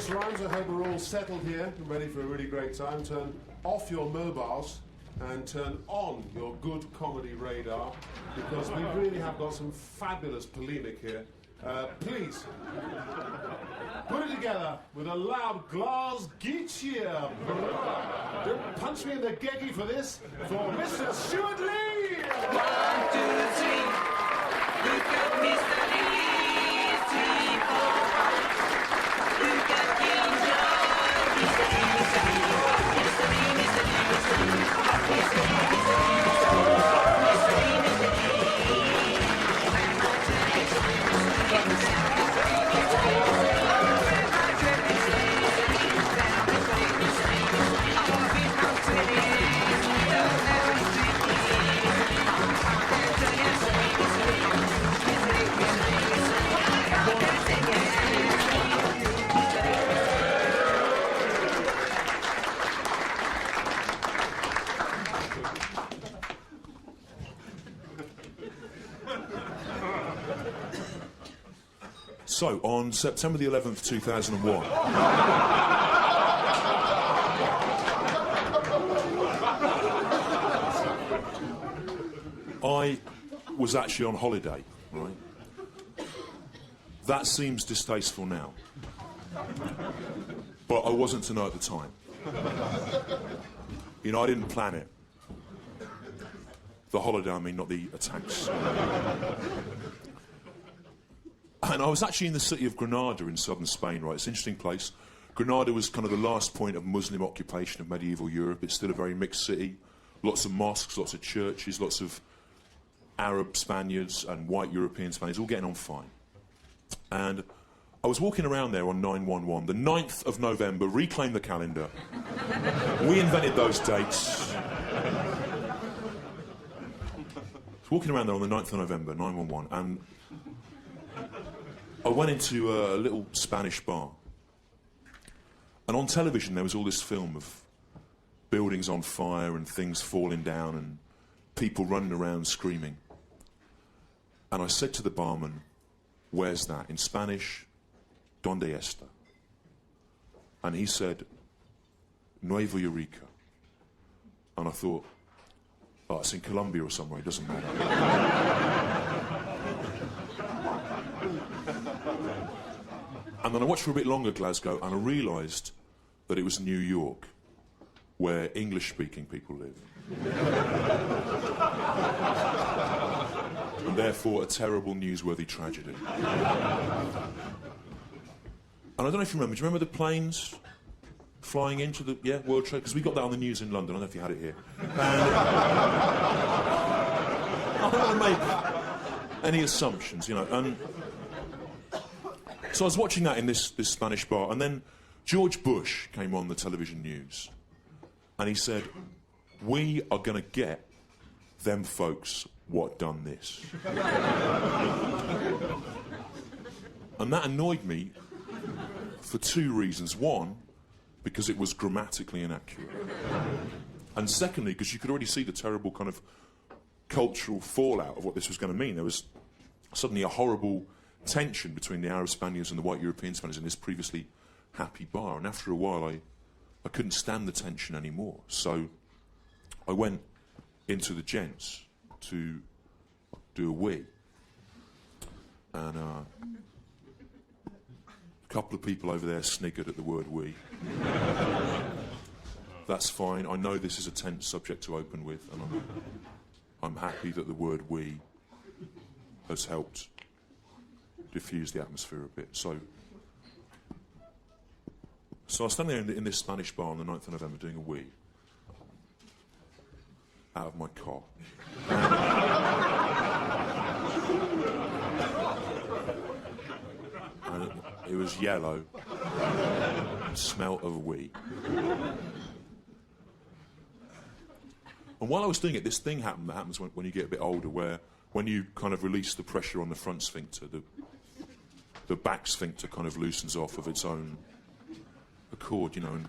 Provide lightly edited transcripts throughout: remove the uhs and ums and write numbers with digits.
chorus rhymes. I hope we're all settled here and ready for a really great time. Turn off your mobiles and turn on your good comedy radar, because we really have got some fabulous polemic here. Please, put it together with a loud glass cheer. Don't punch me in the geggy for this, for Mr. Stewart Lee! 1, 2, 3, look at Mr. Lee, 3, 4, 5, look at King John, Mr. Lee, Mr. Lee, Mr. Lee, Mr. Lee, Mr. Lee, Mr. Lee, Mr. Lee, So, on September the 11th, 2001... I was actually on holiday, right? That seems distasteful now. But I wasn't to know at the time. You know, I didn't plan it. The holiday, I mean, not the attacks. And I was actually in the city of Granada in southern Spain, right? It's an interesting place. Granada was kind of the last point of Muslim occupation of medieval Europe. It's still a very mixed city. Lots of mosques, lots of churches, lots of Arab Spaniards and white European Spaniards, all getting on fine. And I was walking around there on 9/11, the 9th of November, reclaim the calendar. We invented those dates. I was walking around there on the 9th of November, 9/11, and I went into a little Spanish bar. And on television there was all this film of buildings on fire and things falling down and people running around screaming. And I said to the barman, "Where's that?" In Spanish, "Donde está?" And he said, "Nueva Eureka." And I thought, oh, it's in Colombia or somewhere, it doesn't matter. And then I watched for a bit longer Glasgow, and I realised that it was New York, where English-speaking people live. And therefore a terrible, newsworthy tragedy. And I don't know if you remember, do you remember the planes flying into the World Trade? Because we got that on the news in London, I don't know if you had it here. And I don't want to make any assumptions, you know. And so I was watching that in this Spanish bar, and then George Bush came on the television news, and he said, "We are going to get them folks what done this." And that annoyed me for two reasons. One, because it was grammatically inaccurate. And secondly, because you could already see the terrible kind of cultural fallout of what this was going to mean. There was suddenly a horrible tension between the Arab Spaniards and the white European Spaniards in this previously happy bar. And after a while, I couldn't stand the tension anymore. So I went into the gents to do a wee. And a couple of people over there sniggered at the word wee. That's fine. I know this is a tense subject to open with, and I'm happy that the word we has helped diffuse the atmosphere a bit. So I was standing there in this Spanish bar on the 9th of November doing a wee out of my car. And it was yellow, smelt of a wee. And while I was doing it, this thing happened that happens when you get a bit older, where when you kind of release the pressure on the front sphincter, the back sphincter kind of loosens off of its own accord, you know. And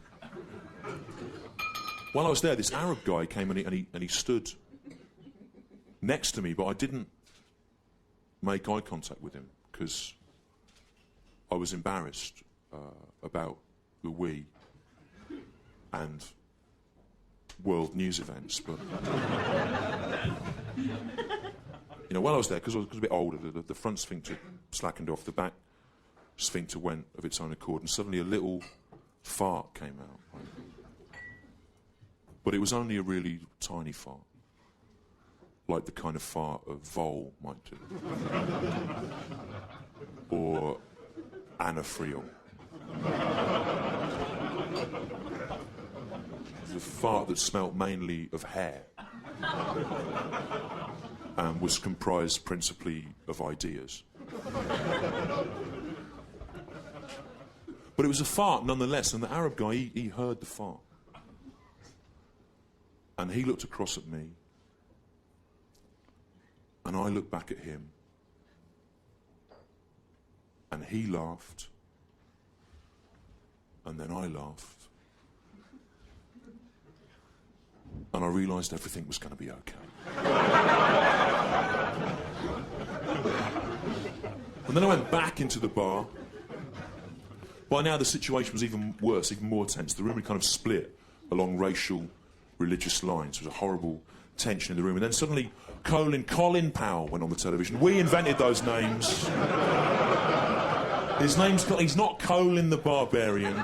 while I was there, this Arab guy came and he stood next to me, but I didn't make eye contact with him because I was embarrassed about the we and world news events, but you know, while I was there, because I was a bit older, the front sphincter slackened off, the back sphincter went of its own accord, and suddenly a little fart came out. Right? But it was only a really tiny fart, like the kind of fart a vole might do, or anaphreo. It was a fart that smelt mainly of hair and was comprised principally of ideas. But it was a fart nonetheless, and the Arab guy, he heard the fart. And he looked across at me, and I looked back at him, and he laughed, and then I laughed, and I realised everything was going to be okay. And then I went back into the bar. By now the situation was even worse, even more tense. The room had kind of split along racial, religious lines. There was a horrible tension in the room. And then suddenly Colin Powell went on the television. We invented those names. He's not Colin the Barbarian.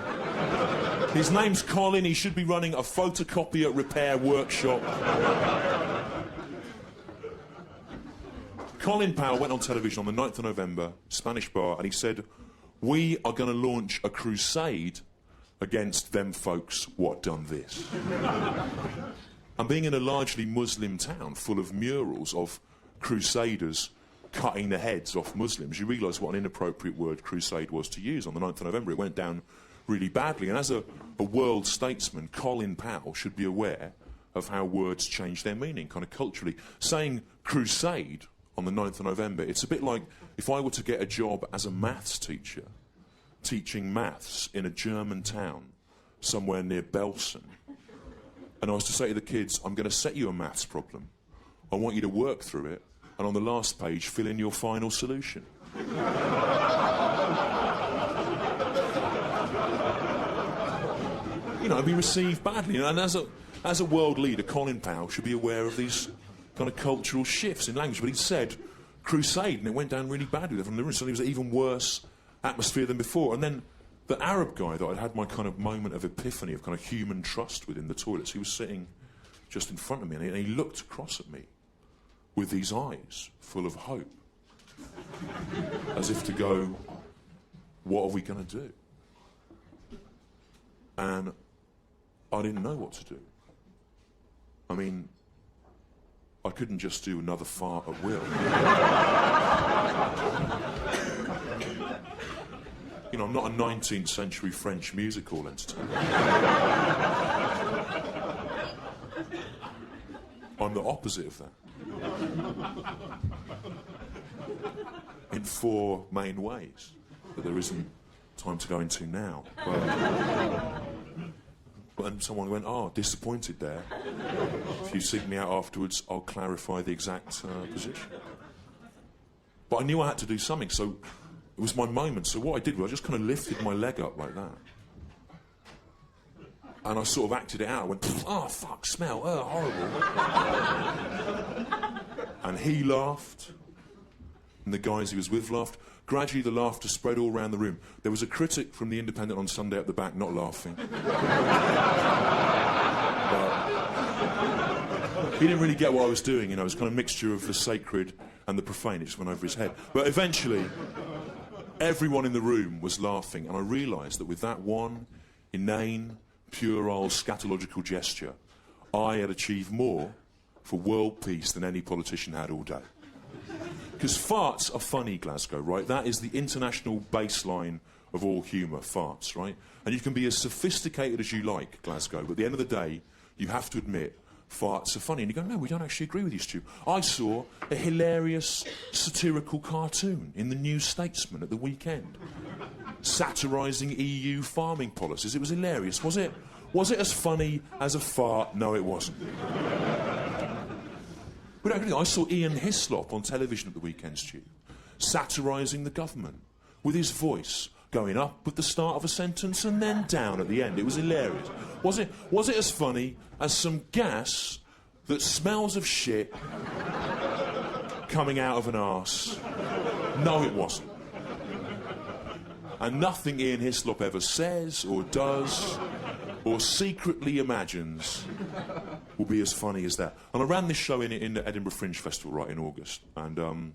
His name's Colin. He should be running a photocopier repair workshop. Colin Powell went on television on the 9th of November, Spanish bar, and he said, "We are going to launch a crusade against them folks what done this." And being in a largely Muslim town full of murals of crusaders cutting the heads off Muslims, you realise what an inappropriate word crusade was to use. On the 9th of November, it went down really badly. And as a world statesman, Colin Powell should be aware of how words change their meaning, kind of culturally. Saying crusade on the 9th of November, it's a bit like if I were to get a job as a maths teacher, teaching maths in a German town somewhere near Belsen, and I was to say to the kids, I'm going to set you a maths problem, I want you to work through it, and on the last page fill in your final solution. You know, it'd be received badly. And as a world leader, Colin Powell should be aware of these kind of cultural shifts in language. But he said crusade, and it went down really badly from the room. Suddenly it was an even worse atmosphere than before. And then the Arab guy that I'd had my kind of moment of epiphany, of kind of human trust with in the toilets, he was sitting just in front of me, and he looked across at me with these eyes full of hope, as if to go, what are we going to do? And I didn't know what to do. I mean, I couldn't just do another fart at will. You know, I'm not a 19th century French music hall entertainer. I'm the opposite of that. In 4 main ways that there isn't time to go into now. And someone went, disappointed there. If you seek me out afterwards, I'll clarify the exact position. But I knew I had to do something, so it was my moment. So what I did was I just kind of lifted my leg up like that. And I sort of acted it out. I went, oh, fuck, smell, horrible. And he laughed. And the guys he was with laughed. Gradually, the laughter spread all around the room. There was a critic from The Independent on Sunday at the back, not laughing. But he didn't really get what I was doing, you know. It was kind of a mixture of the sacred and the profane. It just went over his head. But eventually, everyone in the room was laughing, and I realised that with that one inane, puerile, scatological gesture, I had achieved more for world peace than any politician had all day. Because farts are funny, Glasgow, right? That is the international baseline of all humour, farts, right? And you can be as sophisticated as you like, Glasgow, but at the end of the day, you have to admit farts are funny. And you go, no, we don't actually agree with you, Stu. I saw a hilarious satirical cartoon in the New Statesman at the weekend, satirising EU farming policies. It was hilarious. Was it as funny as a fart? No, it wasn't. But I saw Ian Hislop on television at the weekend, Stu, satirising the government with his voice, going up at the start of a sentence and then down at the end. It was hilarious. Was it as funny as some gas that smells of shit coming out of an arse? No, it wasn't. And nothing Ian Hislop ever says or does or secretly imagines will be as funny as that. And I ran this show in the Edinburgh Fringe Festival, right, in August. And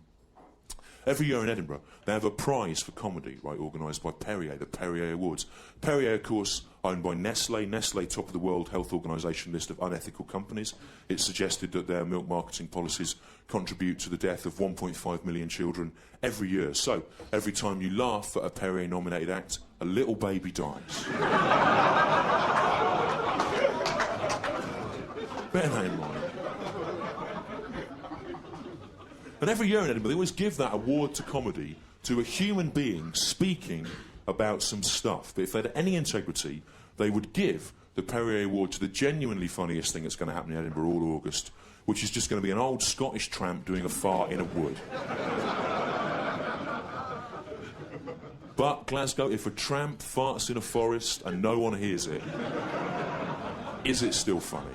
every year in Edinburgh, they have a prize for comedy, right, organised by Perrier, the Perrier Awards. Perrier, of course, owned by Nestlé. Nestlé, top of the World Health Organisation list of unethical companies. It's suggested that their milk marketing policies contribute to the death of 1.5 million children every year. So, every time you laugh at a Perrier-nominated act, a little baby dies. Bear that in mind. And every year in Edinburgh, they always give that award to comedy to a human being speaking about some stuff. But if they had any integrity, they would give the Perrier Award to the genuinely funniest thing that's going to happen in Edinburgh all August, which is just going to be an old Scottish tramp doing a fart in a wood. But, Glasgow, if a tramp farts in a forest and no one hears it, is it still funny?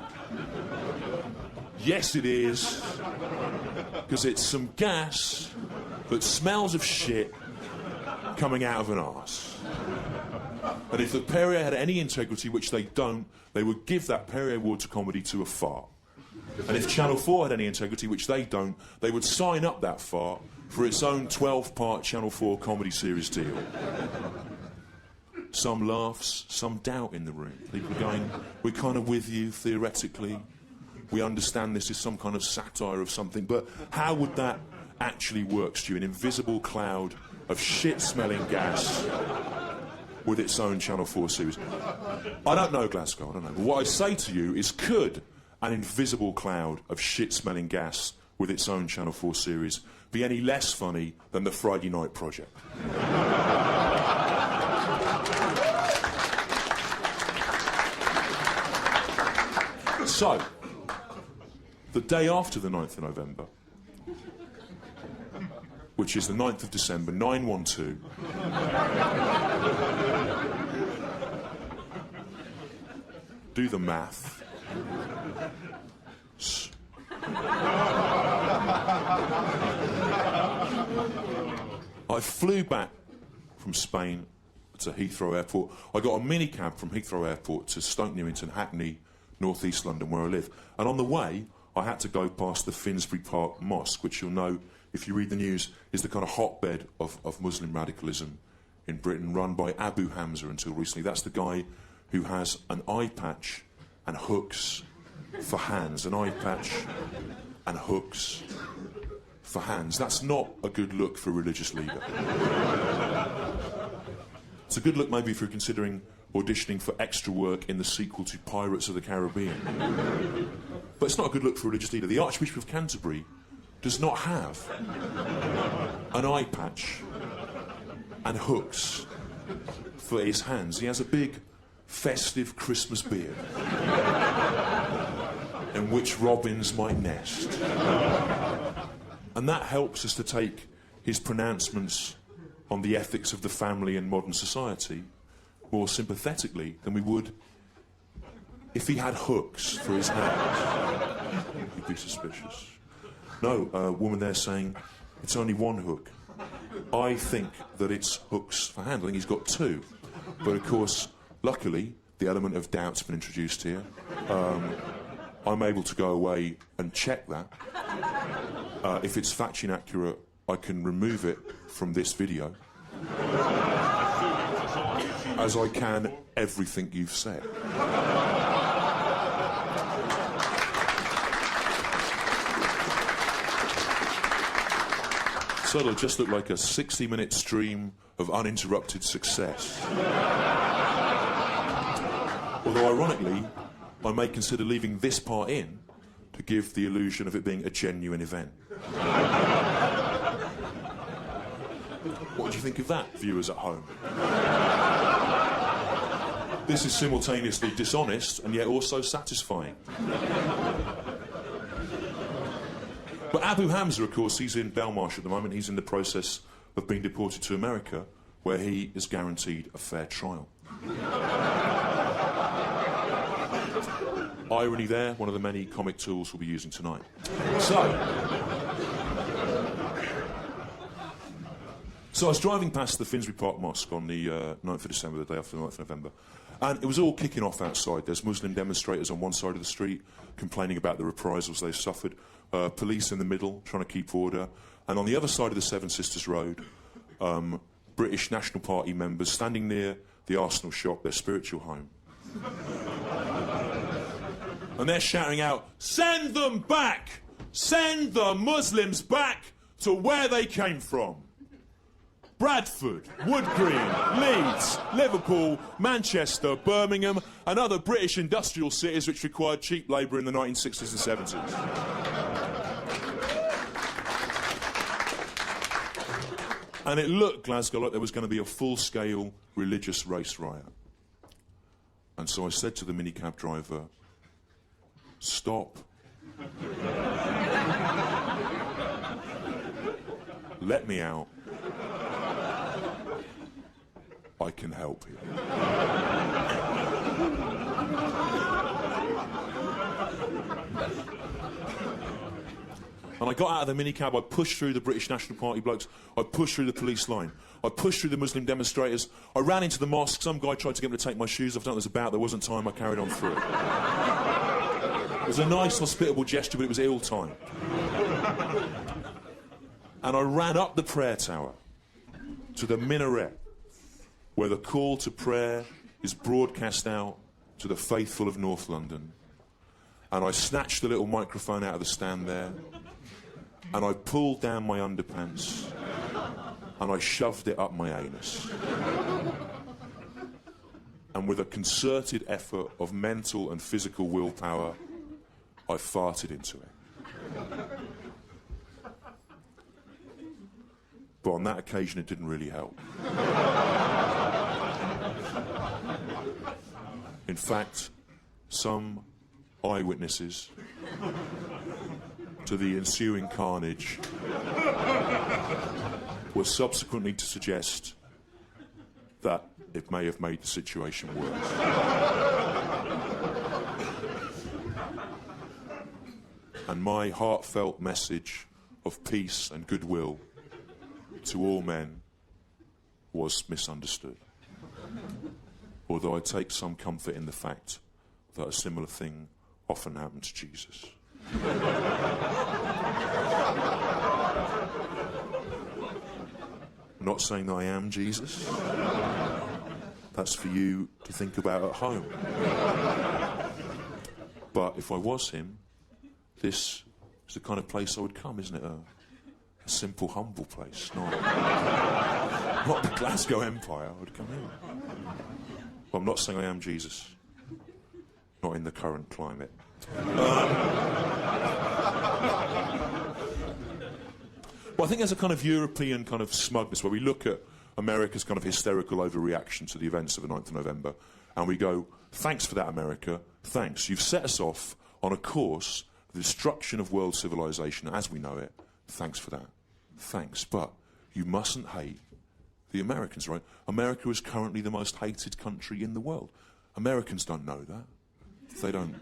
Yes, it is. Because it's some gas that smells of shit coming out of an arse. And if the Perrier had any integrity, which they don't, they would give that Perrier Award to comedy to a fart. And if Channel 4 had any integrity, which they don't, they would sign up that fart for its own 12-part Channel 4 comedy series deal. Some laughs, some doubt in the room. People are going, we're kind of with you, theoretically. We understand this is some kind of satire of something, but how would that actually work, Stu? An invisible cloud of shit-smelling gas with its own Channel 4 series. I don't know, Glasgow, I don't know. But what I say to you is, could an invisible cloud of shit-smelling gas with its own Channel 4 series be any less funny than the Friday Night Project? So, the day after the 9th of November, which is the 9th of December, 912, do the math. I flew back from Spain to Heathrow Airport. I got a minicab from Heathrow Airport to Stoke Newington, Hackney, North East London, where I live. And on the way, I had to go past the Finsbury Park Mosque, which you'll know, if you read the news, is the kind of hotbed of Muslim radicalism in Britain, run by Abu Hamza until recently. That's the guy who has an eye patch and hooks for hands. An eye patch and hooks for hands. That's not a good look for a religious leader. It's a good look maybe if you're considering auditioning for extra work in the sequel to Pirates of the Caribbean. But it's not a good look for a religious leader. The Archbishop of Canterbury does not have an eye patch and hooks for his hands. He has a big, festive Christmas beard in which robins might nest. And that helps us to take his pronouncements on the ethics of the family in modern society more sympathetically than we would if he had hooks for his hands. He'd be suspicious. No, a woman there saying, it's only one hook. I think that it's hooks for hands. I think he's got two. But of course, luckily, the element of doubt's been introduced here. I'm able to go away and check that. If it's factually inaccurate, I can remove it from this video. As I can everything you've said. So it'll just look like a 60-minute stream of uninterrupted success. Although, ironically, I may consider leaving this part in to give the illusion of it being a genuine event. What do you think of that, viewers at home? This is simultaneously dishonest and yet also satisfying. But Abu Hamza, of course, he's in Belmarsh at the moment. He's in the process of being deported to America. where he is guaranteed a fair trial. Irony there, one of the many comic tools we'll be using tonight. So I was driving past the Finsbury Park Mosque on the 9th of December, the day after the 9th of November, and it was all kicking off outside. There's Muslim demonstrators on one side of the street complaining about the reprisals they suffered, police in the middle trying to keep order, and on the other side of the Seven Sisters Road, British National Party members standing near the Arsenal shop, their spiritual home. And they're shouting out, "Send them back! Send the Muslims back to where they came from. Bradford, Wood Green, Leeds, Liverpool, Manchester, Birmingham, and other British industrial cities which required cheap labour in the 1960s and 70s. And it looked, Glasgow, like there was going to be a full-scale religious race riot. And so I said to the minicab driver, "Stop. Let me out. I can help you." And I got out of the minicab, I pushed through the British National Party blokes, I pushed through the police line, I pushed through the Muslim demonstrators, I ran into the mosque, some guy tried to get me to take my shoes off, I don't know what it was about, there wasn't time, I carried on through it. It was a nice, hospitable gesture, but it was ill-timed. And I ran up the prayer tower to the minaret, where the call to prayer is broadcast out to the faithful of North London. And I snatched the little microphone out of the stand there, and I pulled down my underpants, and I shoved it up my anus. And with a concerted effort of mental and physical willpower, I farted into it. But on that occasion, it didn't really help. In fact, some eyewitnesses to the ensuing carnage were subsequently to suggest that it may have made the situation worse. And my heartfelt message of peace and goodwill to all men was misunderstood. Although I take some comfort in the fact that a similar thing often happened to Jesus. I'm not saying that I am Jesus. That's for you to think about at home. But if I was him, this is the kind of place I would come, isn't it? A simple, humble place, not the Glasgow Empire. I would come here. Well, I'm not saying I am Jesus. Not in the current climate. Well, I think there's a kind of European kind of smugness where we look at America's kind of hysterical overreaction to the events of the 9th of November, and we go, thanks for that, America, thanks. You've set us off on a course, the destruction of world civilization as we know it. Thanks for that. Thanks. But you mustn't hate the Americans, right? America is currently the most hated country in the world. Americans don't know that. They don't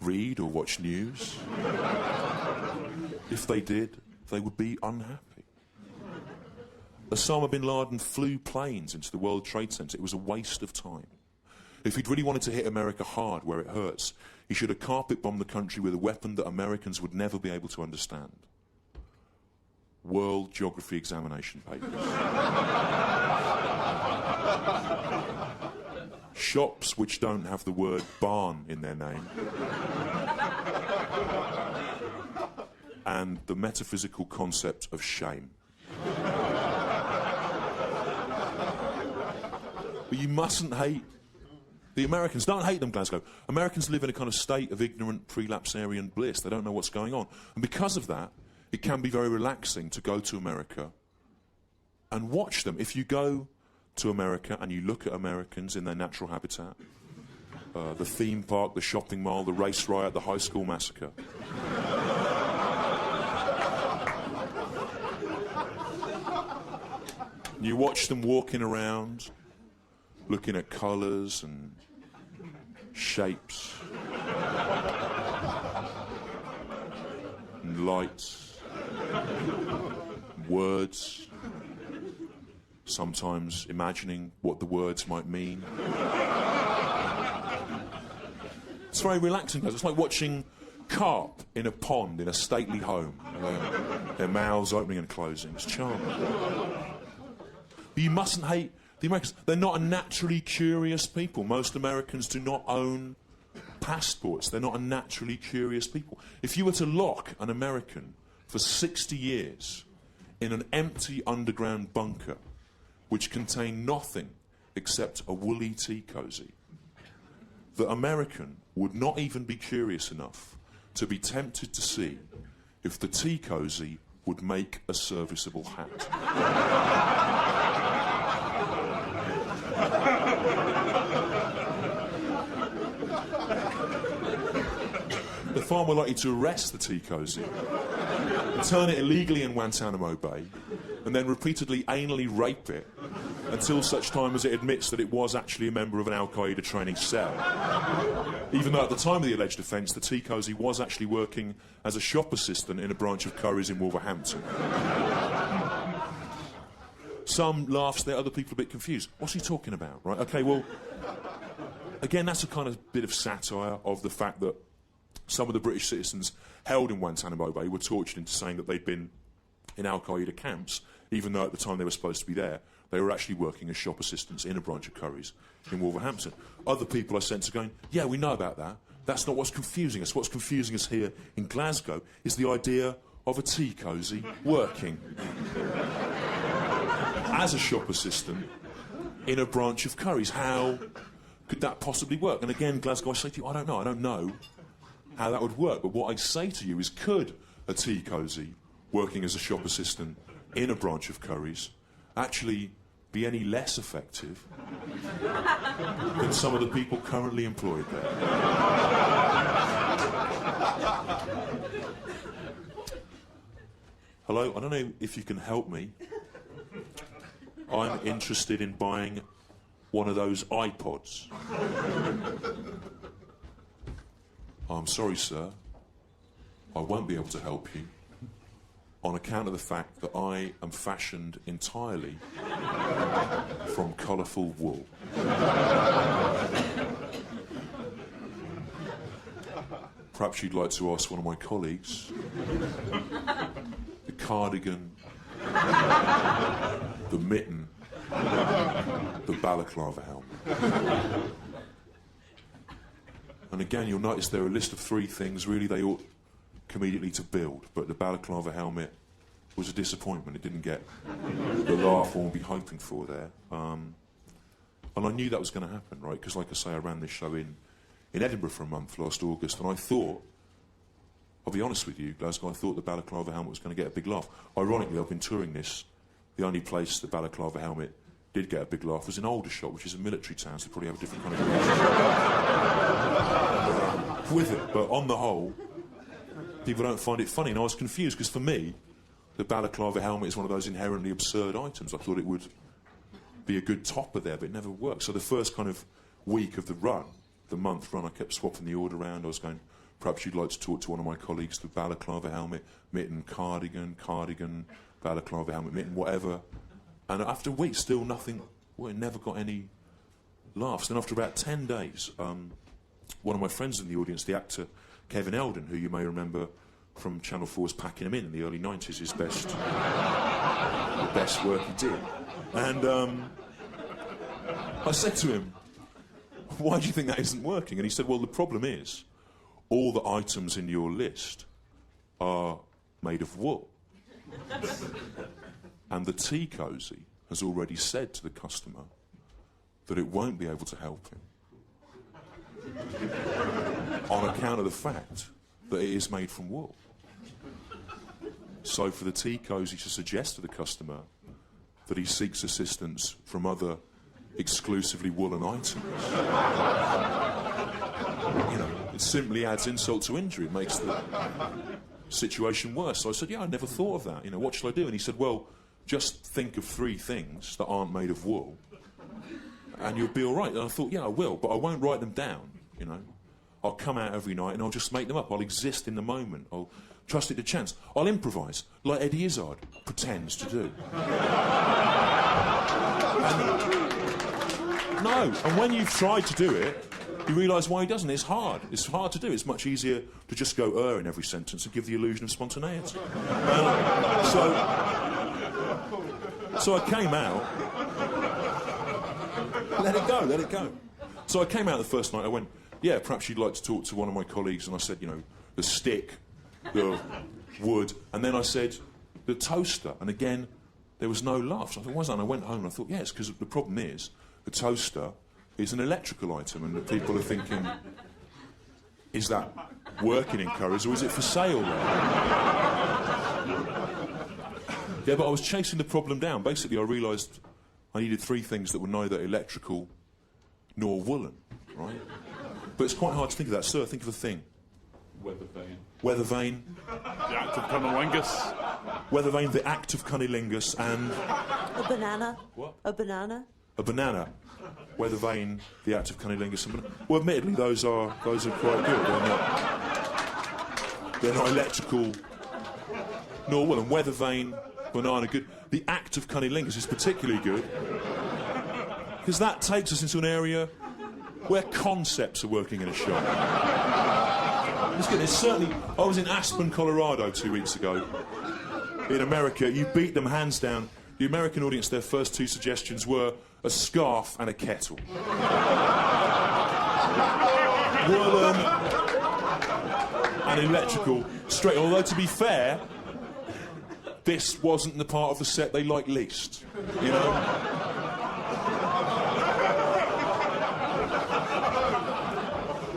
read or watch news. If they did, they would be unhappy. Osama bin Laden flew planes into the World Trade Center. It was a waste of time. If he'd really wanted to hit America hard where it hurts, he should have carpet bombed the country with a weapon that Americans would never be able to understand. World Geography examination papers. Shops which don't have the word barn in their name. And the metaphysical concept of shame. But you mustn't hate the Americans. Don't hate them, Glasgow. Americans live in a kind of state of ignorant prelapsarian bliss. They don't know what's going on. And because of that, it can be very relaxing to go to America and watch them. If you go to America and you look at Americans in their natural habitat, the theme park, the shopping mall, the race riot, the high school massacre, And you watch them walking around, looking at colours and shapes and lights, words, sometimes imagining what the words might mean. It's very relaxing, guys. It's like watching carp in a pond in a stately home. Their mouths opening and closing. It's charming. But you mustn't hate the Americans. They're not a naturally curious people. Most Americans do not own passports. They're not a naturally curious people. If you were to lock an American for 60 years in an empty underground bunker which contained nothing except a woolly tea cosy, the American would not even be curious enough to be tempted to see if the tea cosy would make a serviceable hat. They're far more likely to arrest the tea cosy, turn it illegally in Guantanamo Bay, and then repeatedly anally rape it until such time as it admits that it was actually a member of an Al-Qaeda training cell. Even though at the time of the alleged offence, the tea cosy was actually working as a shop assistant in a branch of Curry's in Wolverhampton. Some laughs there, other people a bit confused. What's he talking about, right? OK, well, again, that's a kind of bit of satire of the fact that some of the British citizens held in Guantanamo Bay were tortured into saying that they'd been in Al-Qaeda camps, even though at the time they were supposed to be there, they were actually working as shop assistants in a branch of Curry's in Wolverhampton. Other people I sense are going, yeah, we know about that. That's not what's confusing us. What's confusing us here in Glasgow is the idea of a tea cosy working as a shop assistant in a branch of Curry's. How could that possibly work? And again, Glasgow, I say to you, I don't know how that would work. But what I say to you is, could a tea cosy working as a shop assistant in a branch of Curry's actually be any less effective than some of the people currently employed there? Hello, I don't know if you can help me. I'm interested in buying one of those iPods. I'm sorry, sir. I won't be able to help you on account of the fact that I am fashioned entirely from colourful wool. Perhaps you'd like to ask one of my colleagues. The cardigan, the mitten, the balaclava helmet. And again, you'll notice there are a list of 3 things really they ought immediately to build, but the balaclava helmet was a disappointment. It didn't get the laugh one would be hoping for there. And I knew that was going to happen, right? Because, like I say, I ran this show in Edinburgh for a month last August, and I thought, I'll be honest with you, Glasgow, I thought the balaclava helmet was going to get a big laugh. Ironically, I've been touring this. The only place the balaclava helmet did get a big laugh was in Aldershot, which is a military town, so they probably have a different kind of relationship with it. But on the whole, people don't find it funny. And I was confused, because for me, the balaclava helmet is one of those inherently absurd items. I thought it would be a good topper there, but it never worked. So the first kind of week of the run, the month run, I kept swapping the order around. I was going, perhaps you'd like to talk to one of my colleagues, the balaclava helmet, mitten, cardigan, balaclava helmet, mitten, whatever. And after a week, still nothing. Well, it never got any laughs. Then after about 10 days, one of my friends in the audience, the actor Kevin Eldon, who you may remember from Channel 4's Packing 'Em In the early 90s, his best, the best work he did. And I said to him, why do you think that isn't working? And he said, well, the problem is, all the items in your list are made of wool. And the tea cosy has already said to the customer that it won't be able to help him on account of the fact that it is made from wool. So for the tea cosy to suggest to the customer that he seeks assistance from other exclusively woolen items, you know, it simply adds insult to injury. It makes the situation worse. So I said, yeah, I never thought of that. You know, what shall I do? And he said, well, just think of 3 things that aren't made of wool, and you'll be all right. And I thought, yeah, I will, but I won't write them down, you know. I'll come out every night and I'll just make them up. I'll exist in the moment. I'll trust it to chance. I'll improvise, like Eddie Izzard pretends to do. And when you've tried to do it, you realise why he doesn't. It's hard. It's hard to do. It's much easier to just go in every sentence and give the illusion of spontaneity. So I came out. Let it go. So I came out the first night. I went, yeah, perhaps you'd like to talk to one of my colleagues. And I said, you know, the stick, the wood. And then I said, the toaster. And again, there was no laugh. So I thought, why is that? And I went home and I thought, yes, because the problem is the toaster is an electrical item. And the people are thinking, is that working in Currys or is it for sale there? Yeah, but I was chasing the problem down. Basically, I realised I needed 3 things that were neither electrical nor woolen, right? But it's quite hard to think of that. Sir, think of a thing. Weather vane. Weather vane. The act of cunnilingus. Weather vane, the act of cunnilingus, and... A banana. What? A banana. A banana. Weather vane, the act of cunnilingus, and banana. Well, admittedly, those are quite good. They're not electrical nor woolen. Weather vane, banana, good. The act of cunnilingus is particularly good because that takes us into an area where concepts are working in a shop. It's certainly... I was in Aspen, Colorado 2 weeks ago. In America, you beat them hands down. The American audience, their first 2 suggestions were a scarf and a kettle. Woolen and electrical straight. Although, to be fair, this wasn't the part of the set they liked least, you know?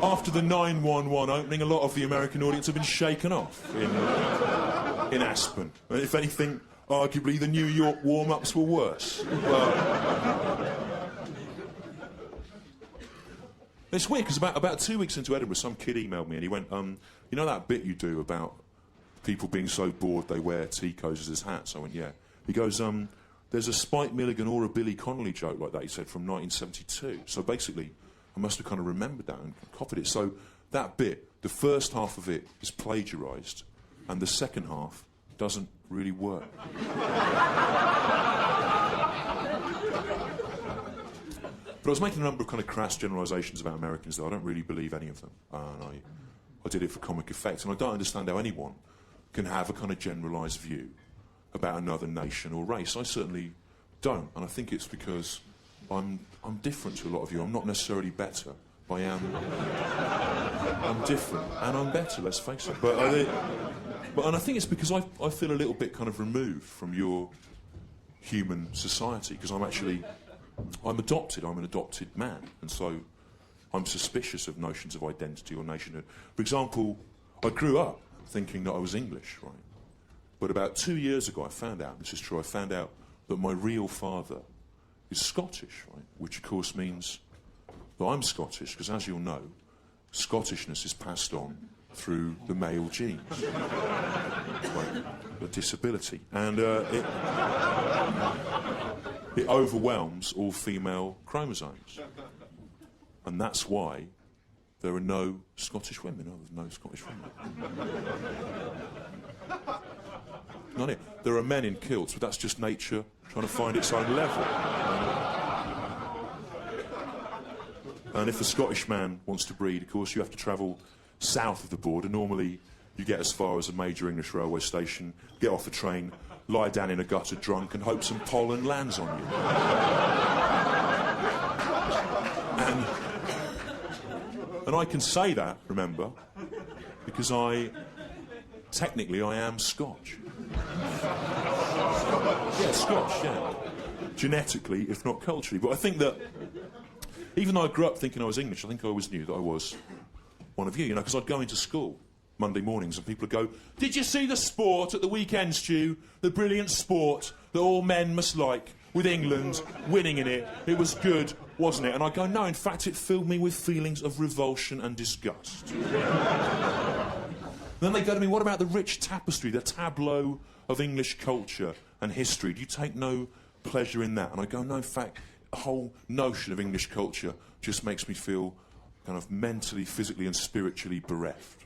After the 911 opening, a lot of the American audience have been shaken off in Aspen. And if anything, arguably the New York warm-ups were worse. It's weird, because about 2 weeks into Edinburgh, some kid emailed me and he went, you know that bit you do about people being so bored they wear tea cozies as hats? I went, yeah. He goes, there's a Spike Milligan or a Billy Connolly joke like that, he said, from 1972. So basically, I must have kind of remembered that and copied it. So that bit, the first half of it is plagiarised, and the second half doesn't really work. But I was making a number of kind of crass generalisations about Americans, though I don't really believe any of them. And I did it for comic effect, and I don't understand how anyone can have a kind of generalised view about another nation or race. I certainly don't, and I think it's because I'm different to a lot of you. I'm not necessarily better. I'm different, and I'm better, let's face it. And I think it's because I feel a little bit kind of removed from your human society, because I'm adopted. I'm an adopted man, and so I'm suspicious of notions of identity or nationhood. For example, I grew up thinking that I was English, right? But about 2 years ago, I found out, this is true, I found out that my real father is Scottish, right? Which, of course, means that I'm Scottish, because, as you'll know, Scottishness is passed on through the male genes, right? A disability. And it overwhelms all female chromosomes. And that's why there are no Scottish women. No, there's no Scottish women. None here. There are men in kilts, but that's just nature trying to find its own level. And if a Scottish man wants to breed, of course, you have to travel south of the border. Normally, you get as far as a major English railway station, get off a train, lie down in a gutter drunk, and hope some pollen lands on you. And I can say that, remember, because technically I am Scotch. Yeah, Scotch, yeah. Genetically, if not culturally. But I think that, even though I grew up thinking I was English, I think I always knew that I was one of you know, because I'd go into school Monday mornings and people would go, "Did you see the sport at the weekend, Stu? The brilliant sport that all men must like, with England winning in it. It was good, wasn't it?" And I'd go, "No, in fact, it filled me with feelings of revulsion and disgust." Then they go to me, what about the rich tapestry, the tableau of English culture and history? Do you take no pleasure in that? And I go, no, in fact, the whole notion of English culture just makes me feel kind of mentally, physically and spiritually bereft.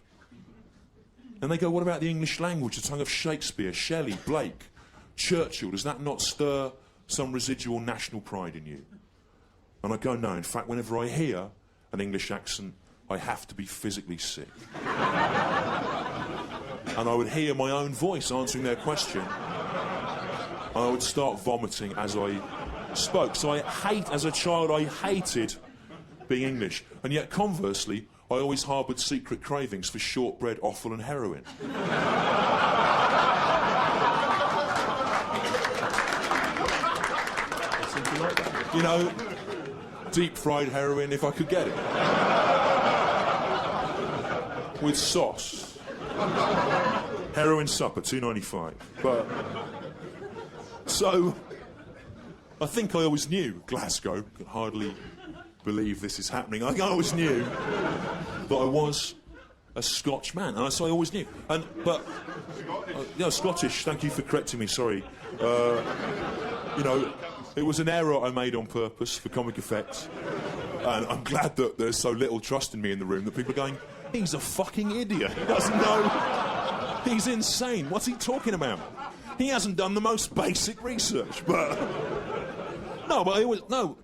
And they go, what about the English language, the tongue of Shakespeare, Shelley, Blake, Churchill? Does that not stir some residual national pride in you? And I go, no, in fact, whenever I hear an English accent, I have to be physically sick. And I would hear my own voice answering their question, and I would start vomiting as I spoke. So as a child, I hated being English. And yet, conversely, I always harboured secret cravings for shortbread, offal and heroin. You know, deep-fried heroin if I could get it. With sauce. Heroin supper, $2.95. But so I think I always knew Glasgow. Can hardly believe this is happening. I always knew that I was a Scotch man, and so I always knew. Scottish. Thank you for correcting me. Sorry. You know, it was an error I made on purpose for comic effect, and I'm glad that there's so little trust in me in the room that people are going, he's a fucking idiot. He doesn't know. He's insane. What's he talking about? He hasn't done the most basic research. But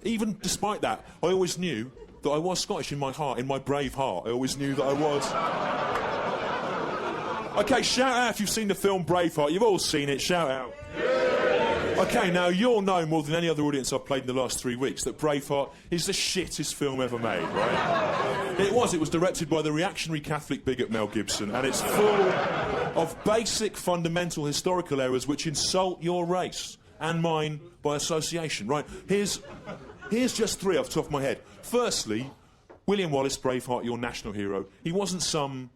even despite that, I always knew that I was Scottish in my heart, in my brave heart. I always knew that I was. Okay, shout out if you've seen the film Braveheart. You've all seen it. Shout out. Okay, now you'll know more than any other audience I've played in the last 3 weeks that Braveheart is the shittest film ever made, right? It was directed by the reactionary Catholic bigot Mel Gibson, and it's full of basic fundamental historical errors which insult your race and mine by association, right? Here's just 3 off the top of my head. Firstly, William Wallace, Braveheart, your national hero. He wasn't some,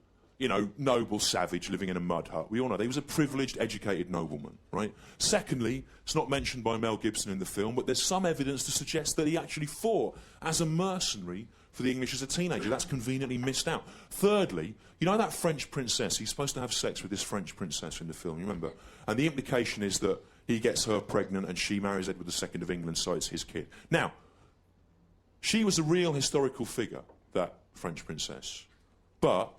noble savage living in a mud hut. We all know that. He was a privileged, educated nobleman, right? Secondly, it's not mentioned by Mel Gibson in the film, but there's some evidence to suggest that he actually fought as a mercenary for the English as a teenager. That's conveniently missed out. Thirdly, you know that French princess? He's supposed to have sex with this French princess in the film, you remember? And the implication is that he gets her pregnant and she marries Edward II of England, so it's his kid. Now, she was a real historical figure, that French princess. But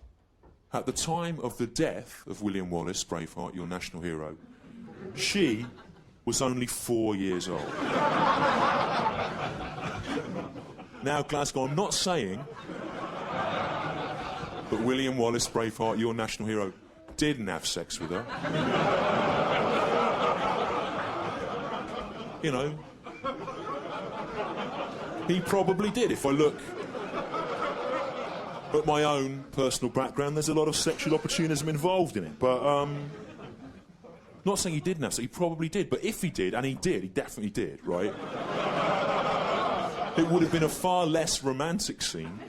at the time of the death of William Wallace, Braveheart, your national hero, she was only 4 years old. Now, Glasgow, I'm not saying that William Wallace, Braveheart, your national hero, didn't have sex with her. He probably did. If I look at my own personal background, there's a lot of sexual opportunism involved in it. But, not saying he didn't have sex, he probably did. But if he did, and he definitely did, right? It would have been a far less romantic scene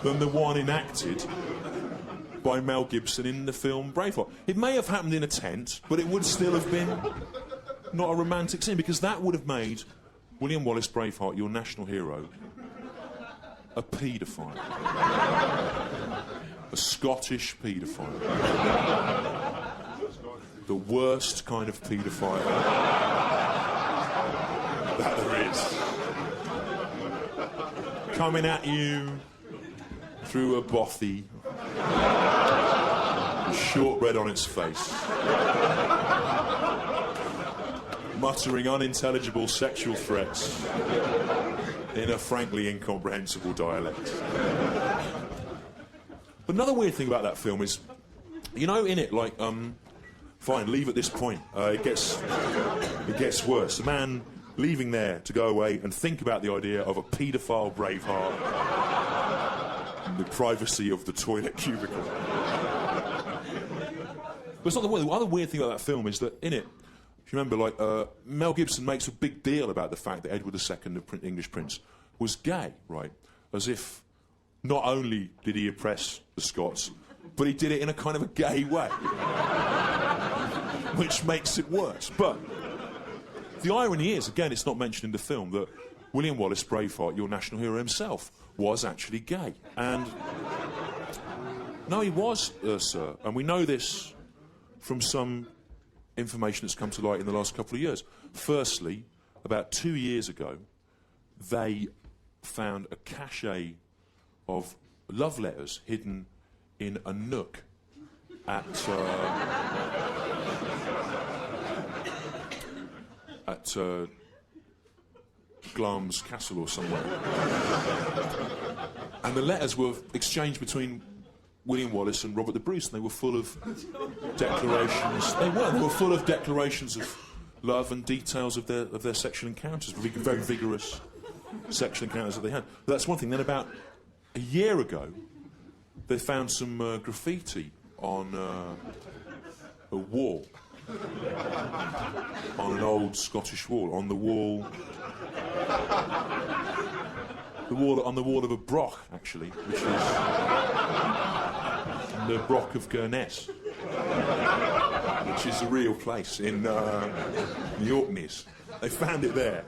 than the one enacted by Mel Gibson in the film Braveheart. It may have happened in a tent, but it would still have been not a romantic scene, because that would have made William Wallace, Braveheart, your national hero, a paedophile. A Scottish paedophile. The worst kind of paedophile that there is. Coming at you through a bothy, shortbread on its face, muttering unintelligible sexual threats in a frankly incomprehensible dialect. But another weird thing about that film is, in it, fine, leave at this point. It gets worse. A man leaving there to go away and think about the idea of a paedophile Braveheart in the privacy of the toilet cubicle. But it's not the other weird thing about that film is that in it, if you remember, Mel Gibson makes a big deal about the fact that Edward II, the English prince, was gay, right? As if not only did he oppress the Scots, but he did it in a kind of a gay way. Which makes it worse. But the irony is, again, it's not mentioned in the film, that William Wallace, Braveheart, your national hero himself, was actually gay. And No, he was, sir. And we know this from some information that's come to light in the last couple of years. Firstly, about 2 years ago, they found a cache of love letters hidden in a nook at Glamis Castle or somewhere. And the letters were exchanged between William Wallace and Robert the Bruce, and they were full of declarations. They were full of declarations of love and details of their sexual encounters, very vigorous sexual encounters that they had. But that's one thing. Then about a year ago, they found some graffiti on a wall, on an old Scottish wall, on the wall of a broch, actually, which is the Broch of Gurness, which is a real place in the Orkneys. They found it there,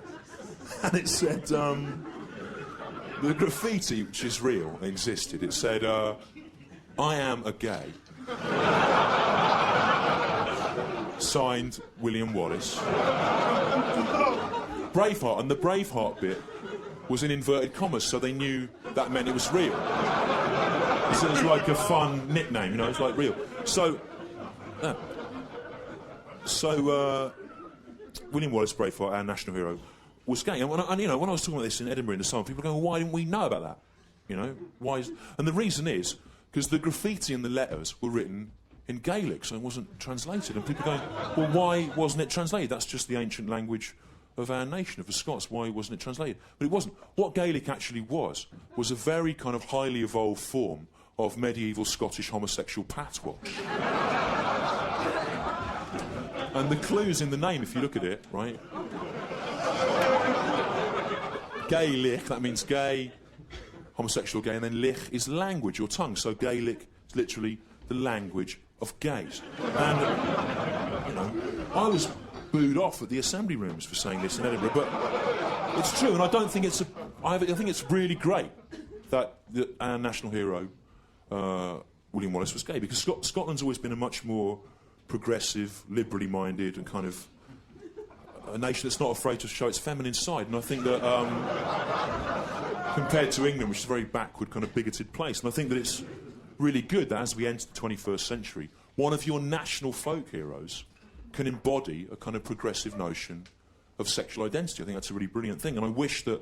and it said the graffiti, which is real, existed. It said, "I am a gay." Signed William Wallace. Braveheart, and the Braveheart bit was in inverted commas, so they knew that meant it was real. So it was like a fun nickname, you know, it's like real. So William Wallace, Braveheart, our national hero, was gay. And when I was talking about this in Edinburgh in the summer, people were going, "Why didn't we know about that?" You know, and the reason is because the graffiti and the letters were written in Gaelic, so it wasn't translated. And people going, "Well, why wasn't it translated? That's just the ancient language of our nation, of the Scots. Why wasn't it translated?" But it wasn't. What Gaelic actually was a very kind of highly evolved form of medieval Scottish homosexual patois. And the clue's in the name, if you look at it, right? Gaelic, that means gay, homosexual gay, and then lich is language or tongue. So Gaelic is literally the language of gays. And, you know, I was booed off at the assembly rooms for saying this in Edinburgh, but it's true, and I don't think I think it's really great that our national hero, William Wallace, was gay, because Scotland's always been a much more progressive, liberally minded, and kind of a nation that's not afraid to show its feminine side. And I think that, compared to England, which is a very backward, kind of bigoted place, and I think that it's really good that as we enter the 21st century, one of your national folk heroes can embody a kind of progressive notion of sexual identity. I think that's a really brilliant thing, and I wish that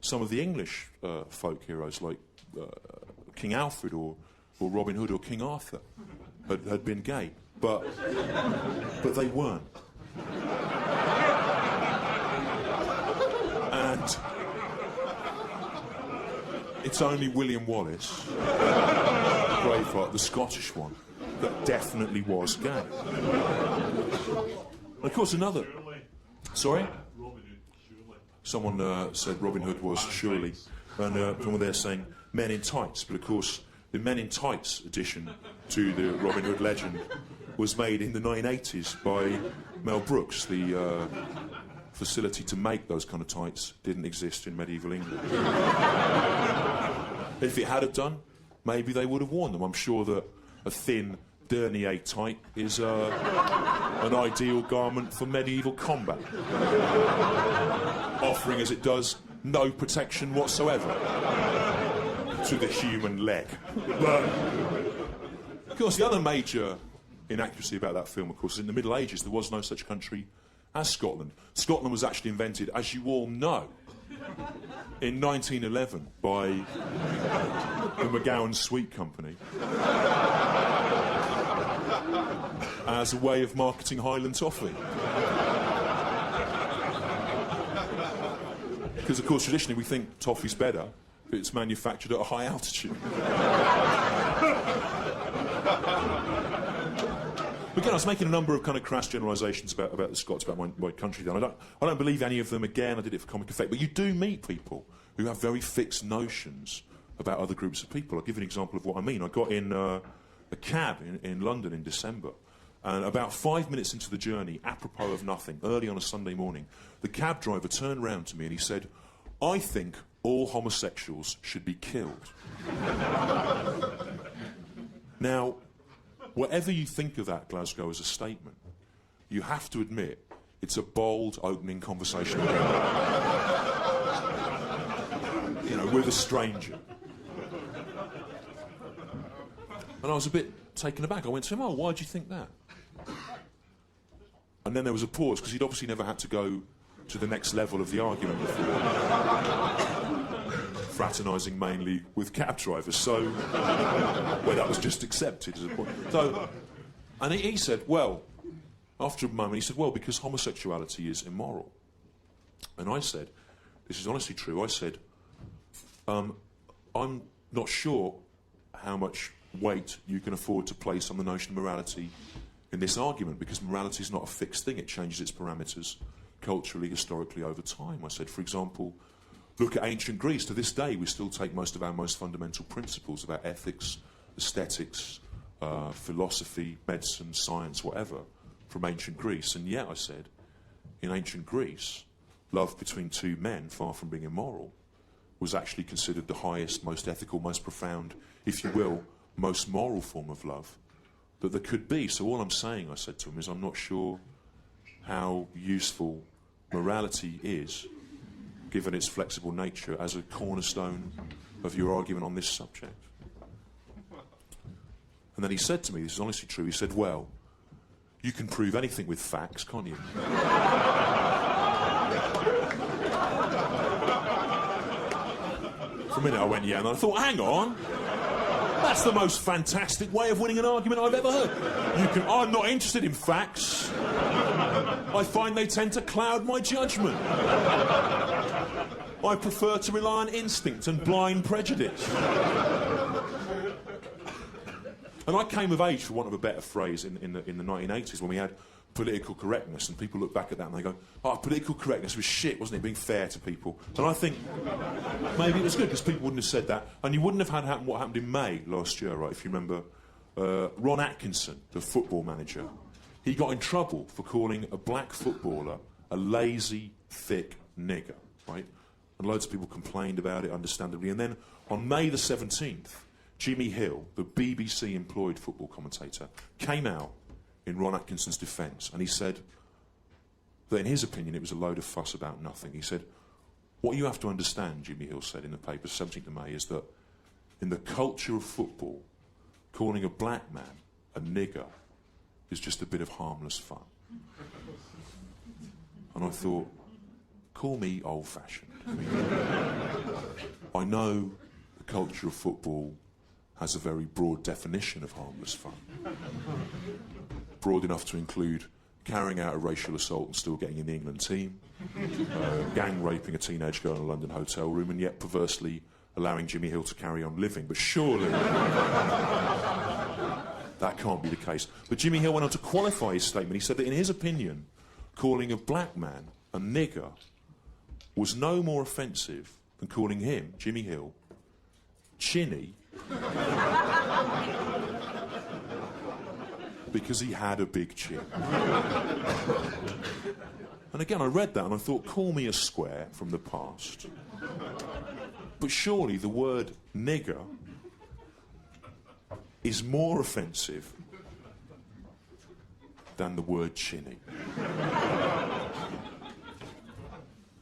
some of the English folk heroes, like King Alfred or Robin Hood or King Arthur, had been gay, but they weren't. And it's only William Wallace, Braveheart, the Scottish one, that definitely was gay. And of course, another. Sorry? Someone said Robin Hood was surely, and someone there saying Men in Tights, but of course the Men in Tights edition to the Robin Hood legend was made in the 1980s by Mel Brooks. The facility to make those kind of tights didn't exist in medieval England. If it had have done, maybe they would have worn them. I'm sure that a thin dernier tight is an ideal garment for medieval combat, offering as it does no protection whatsoever to the human leg. But, of course, the other major inaccuracy about that film, of course, is in the Middle Ages there was no such country as Scotland. Scotland was actually invented, as you all know, in 1911 by the McGowan Sweet Company as a way of marketing Highland toffee. Because, of course, traditionally we think toffee's better if it's manufactured at a high altitude. Again, I was making a number of kind of crass generalisations about the Scots, about my country. Then I don't believe any of them. Again, I did it for comic effect. But you do meet people who have very fixed notions about other groups of people. I'll give you an example of what I mean. I got in a cab in London in December, and about 5 minutes into the journey, apropos of nothing, early on a Sunday morning, the cab driver turned round to me and he said, "I think all homosexuals should be killed." Now, whatever you think of that, Glasgow, as a statement, you have to admit it's a bold opening conversation. With a stranger. And I was a bit taken aback. I went to him, "Oh, why do you think that?" And then there was a pause, because he'd obviously never had to go to the next level of the argument before. Fraternising mainly with cab drivers, so where that was just accepted as a point. So, and he said, well, after a moment, he said, well, because homosexuality is immoral. And I said, this is honestly true, I said, I'm not sure how much weight you can afford to place on the notion of morality in this argument, because morality is not a fixed thing. It changes its parameters culturally, historically, over time. I said, for example, look at ancient Greece. To this day, we still take most of our most fundamental principles about ethics, aesthetics, philosophy, medicine, science, whatever, from ancient Greece. And yet, I said, in ancient Greece, love between two men, far from being immoral, was actually considered the highest, most ethical, most profound, if you will, most moral form of love that there could be. So all I'm saying, I said to him, is I'm not sure how useful morality is, given its flexible nature, as a cornerstone of your argument on this subject. And then he said to me, this is honestly true, he said, well, you can prove anything with facts, can't you? For a minute I went, yeah, and I thought, hang on, that's the most fantastic way of winning an argument I've ever heard. I'm not interested in facts. I find they tend to cloud my judgment. I prefer to rely on instinct and blind prejudice. And I came of age, for want of a better phrase, in the 1980s, when we had political correctness, and people look back at that and they go, oh, political correctness was shit, wasn't it, being fair to people? And I think maybe it was good, because people wouldn't have said that, and you wouldn't have had what happened in May last year, right, if you remember. Ron Atkinson, the football manager, he got in trouble for calling a black footballer a lazy, thick nigger, right? And loads of people complained about it, understandably. And then on May the 17th, Jimmy Hill, the BBC-employed football commentator, came out in Ron Atkinson's defence, and he said that in his opinion it was a load of fuss about nothing. He said, what you have to understand, Jimmy Hill said in the paper, 17th of May, is that in the culture of football, calling a black man a nigger is just a bit of harmless fun. And I thought, call me old-fashioned. I know the culture of football has a very broad definition of harmless fun. Broad enough to include carrying out a racial assault and still getting in the England team, gang raping a teenage girl in a London hotel room, and yet perversely allowing Jimmy Hill to carry on living. But surely that can't be the case. But Jimmy Hill went on to qualify his statement. He said that in his opinion, calling a black man a nigger was no more offensive than calling him, Jimmy Hill, chinny, because he had a big chin. And again, I read that and I thought, call me a square from the past. But surely the word nigger is more offensive than the word chinny.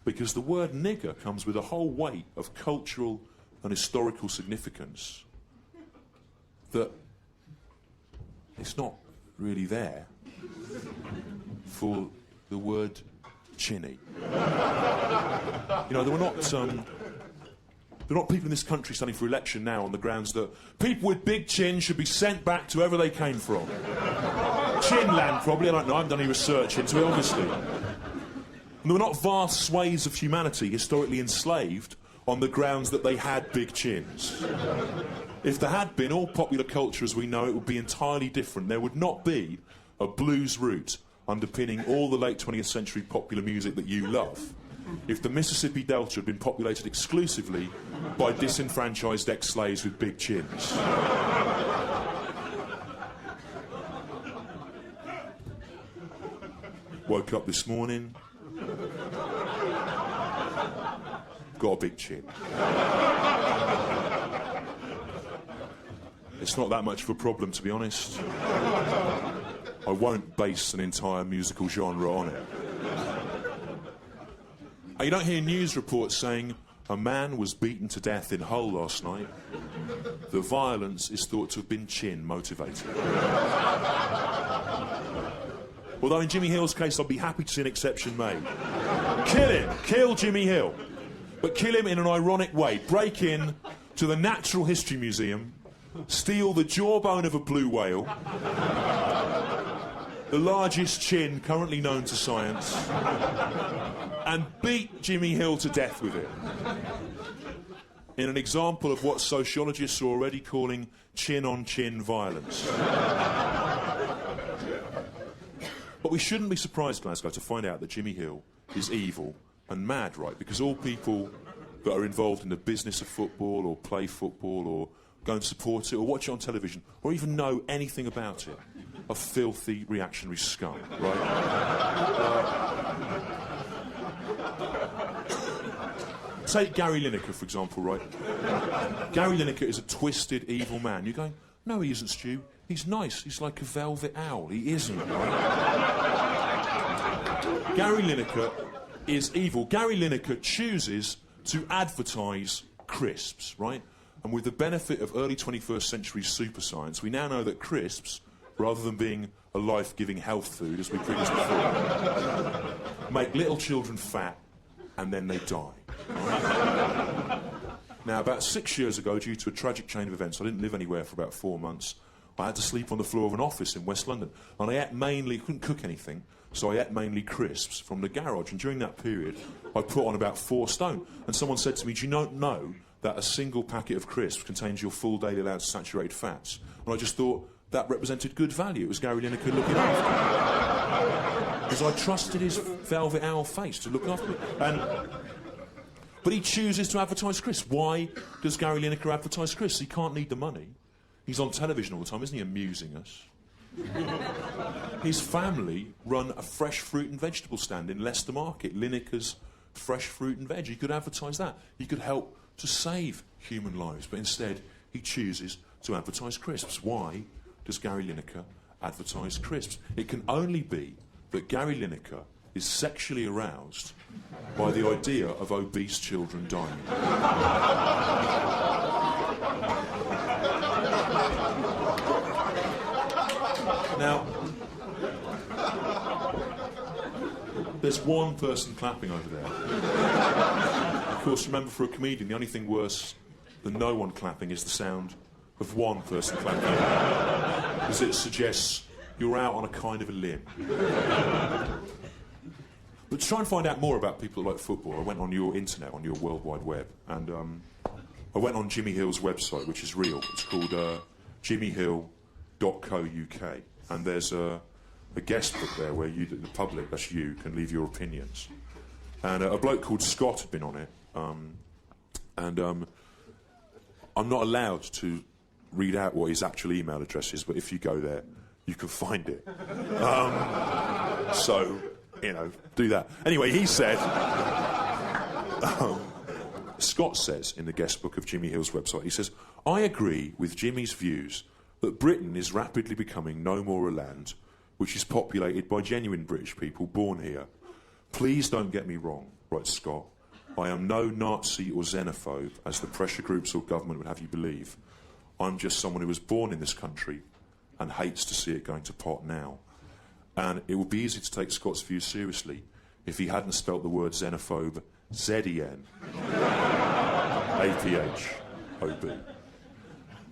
Because the word nigger comes with a whole weight of cultural and historical significance that it's not really there for the word chinny. You know, there are not people in this country standing for election now on the grounds that people with big chins should be sent back to wherever they came from. Chinland, probably, I don't know, I haven't done any research into it, obviously. And there were not vast swathes of humanity historically enslaved on the grounds that they had big chins. If there had been, all popular culture as we know it would be entirely different. There would not be a blues root underpinning all the late 20th century popular music that you love if the Mississippi Delta had been populated exclusively by disenfranchised ex-slaves with big chins. Woke up this morning, got a big chin. It's not that much of a problem, to be honest. I won't base an entire musical genre on it. You don't hear news reports saying a man was beaten to death in Hull last night. The violence is thought to have been chin motivated. Although in Jimmy Hill's case, I'd be happy to see an exception made. Kill him. Kill Jimmy Hill. But kill him in an ironic way. Break in to the Natural History Museum, steal the jawbone of a blue whale, the largest chin currently known to science, and beat Jimmy Hill to death with it. In an example of what sociologists are already calling chin-on-chin violence. But we shouldn't be surprised, Glasgow, to find out that Jimmy Hill is evil and mad, right? Because all people that are involved in the business of football or play football or go and support it or watch it on television or even know anything about it are filthy reactionary scum, right? Take Gary Lineker, for example, right? Gary Lineker is a twisted, evil man. You're going, no, he isn't, Stu. He's nice. He's like a velvet owl. He isn't, right? Gary Lineker is evil. Gary Lineker chooses to advertise crisps, right? And with the benefit of early 21st century super science, we now know that crisps, rather than being a life-giving health food, as we previously thought, make little children fat and then they die. Now, about 6 years ago, due to a tragic chain of events, I didn't live anywhere for about 4 months. I had to sleep on the floor of an office in West London. And I ate mainly, couldn't cook anything, so I ate mainly crisps from the garage. And during that period, I put on about 4 stone. And someone said to me, do you not know that a single packet of crisps contains your full daily allowance of saturated fats? And I just thought that represented good value. It was Gary Lineker looking after me. Because I trusted his velvet owl face to look after me. But he chooses to advertise crisps. Why does Gary Lineker advertise crisps? He can't need the money. He's on television all the time, isn't he, amusing us? His family run a fresh fruit and vegetable stand in Leicester Market, Lineker's Fresh Fruit and Veg. He could advertise that. He could help to save human lives, but instead he chooses to advertise crisps. Why does Gary Lineker advertise crisps? It can only be that Gary Lineker is sexually aroused by the idea of obese children dying. Now, there's one person clapping over there. Of course, remember, for a comedian, the only thing worse than no one clapping is the sound of one person clapping, because it suggests you're out on a kind of a limb. But to try and find out more about people that like football, I went on your internet, on your World Wide Web, and I went on Jimmy Hill's website, which is real. It's called jimmyhill.co.uk, and there's a guest book there where you, the public, that's you, can leave your opinions. And a bloke called Scott had been on it, and I'm not allowed to read out what his actual email address is, but if you go there, you can find it. So, you know, do that. Anyway, he said... Scott says in the guest book of Jimmy Hill's website, he says, I agree with Jimmy's views that Britain is rapidly becoming no more a land which is populated by genuine British people born here. Please don't get me wrong, writes Scott. I am no Nazi or xenophobe, as the pressure groups or government would have you believe. I'm just someone who was born in this country and hates to see it going to pot now. And it would be easy to take Scott's views seriously if he hadn't spelt the word xenophobe Z-E-N-A-P-H-O-B,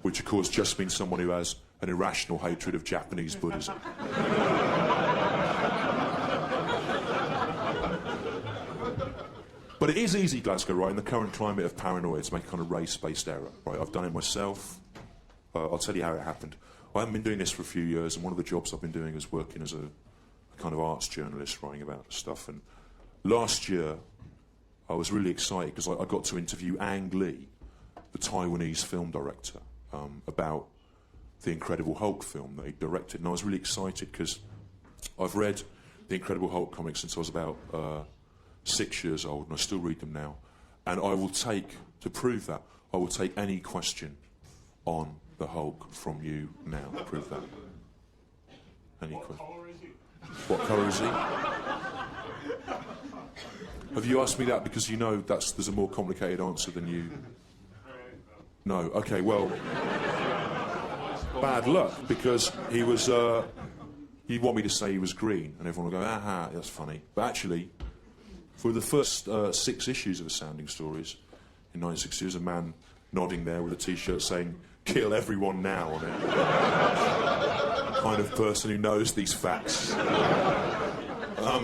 which of course just means someone who has an irrational hatred of Japanese Buddhism. But it is easy, Glasgow, right, in the current climate of paranoia, to make a kind of race-based error, right? I've done it myself. I'll tell you how it happened. I haven't been doing this for a few years, and one of the jobs I've been doing is working as a kind of arts journalist, writing about stuff. And last year, I was really excited because I got to interview Ang Lee, the Taiwanese film director, about the Incredible Hulk film that he directed. And I was really excited because I've read the Incredible Hulk comics since I was about 6 years old, and I still read them now. And I will take, to prove that, I will take any question on the Hulk from you now? Prove that. Any questions? Colour is he? What colour is he? Have you asked me that because you know there's a more complicated answer than you? No. Okay. Well, bad luck because he was. You'd want me to say he was green, and everyone would go, "Aha, that's funny." But actually, for the first 6 issues of Astounding Stories in 1960, there was a man nodding there with a T-shirt saying "Kill everyone now" on it. Kind of person who knows these facts.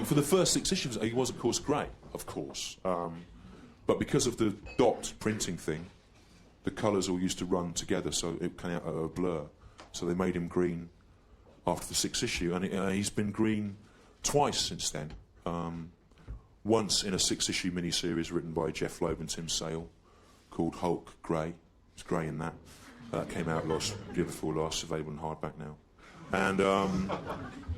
For the first 6 issues, he was, of course, grey, of course. But because of the dot printing thing, the colours all used to run together, so it came out a blur. So they made him green after the 6th issue, and he's been green twice since then. Once in a 6-issue miniseries written by Jeff Loeb and Tim Sale called Hulk Grey. It's grey in that. That came out year before last, available in hardback now. And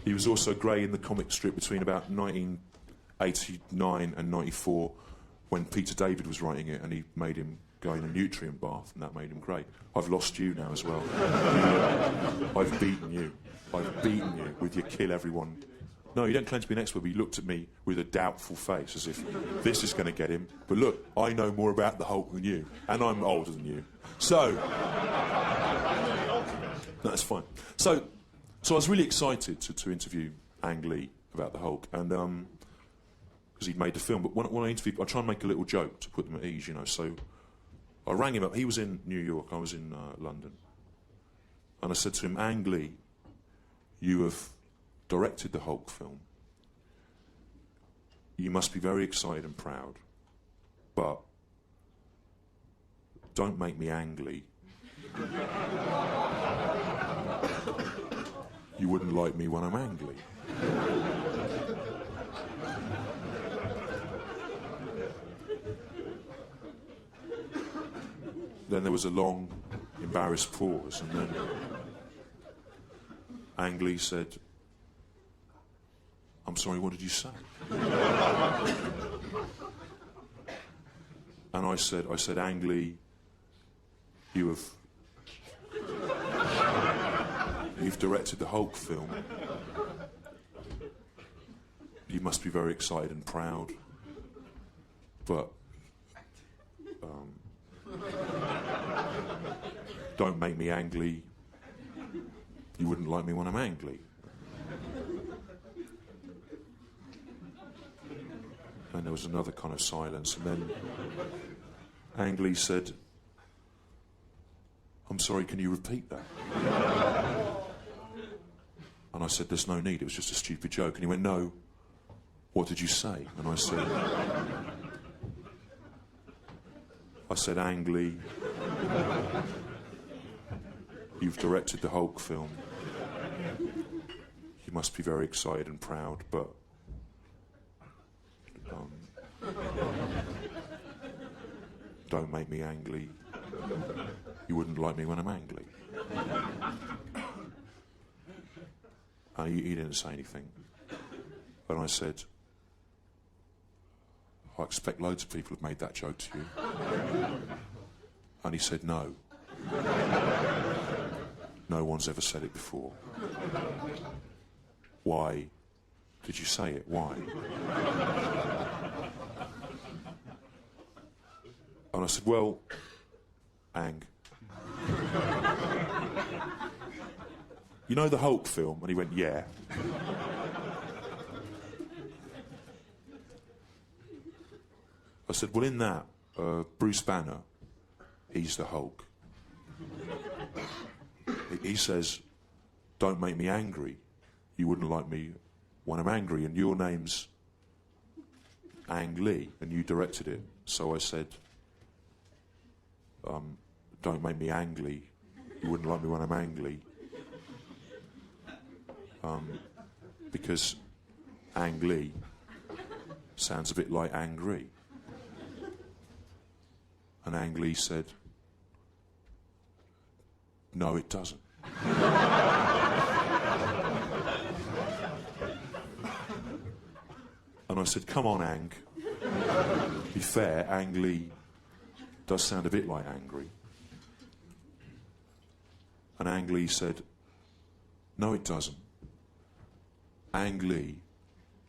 he was also grey in the comic strip between about 1989 and 94 when Peter David was writing it, and he made him go in a nutrient bath, and that made him grey. I've lost you now as well. I've beaten you. I've beaten you with your kill everyone. No, you don't claim to be an expert, but you looked at me with a doubtful face, as if this is going to get him. But look, I know more about the Hulk than you, and I'm older than you. So, that's fine. So I was really excited to interview Ang Lee about the Hulk, and because he'd made the film. But when I interviewed, I try and make a little joke to put them at ease, you know. So I rang him up. He was in New York. I was in London, and I said to him, "Ang Lee, you have directed the Hulk film. You must be very excited and proud, but don't make me angry. You wouldn't like me when I'm angry." Then there was a long, embarrassed pause, and then Ang Lee said, "I'm sorry, what did you say?" And I said, "Ang Lee, you've directed the Hulk film. You must be very excited and proud, but don't make me angry. You wouldn't like me when I'm angry." And there was another kind of silence, and then Ang Lee said, "I'm sorry, can you repeat that?" And I said, "There's no need, it was just a stupid joke." And he went, "No, what did you say?" And I said, "Ang Lee, you've directed the Hulk film. You must be very excited and proud, but don't make me angry. You wouldn't like me when I'm angry." And he didn't say anything. And I said, "I expect loads of people have made that joke to you." And he said, "No. No one's ever said it before. Why did you say it? Why?" And I said, "Well, Ang, you know the Hulk film?" And he went, "Yeah." I said, "Well, in that, Bruce Banner, he's the Hulk. He says, 'Don't make me angry. You wouldn't like me when I'm angry.' And your name's Ang Lee, and you directed it." So I said, "Don't make me angry. You wouldn't like me when I'm angry." Because Ang Lee sounds a bit like angry. And Ang Lee said, "No, it doesn't." And I said, "Come on, Ang. Be fair, Ang Lee does sound a bit like angry." And Ang Lee said, no, it doesn't. Ang Lee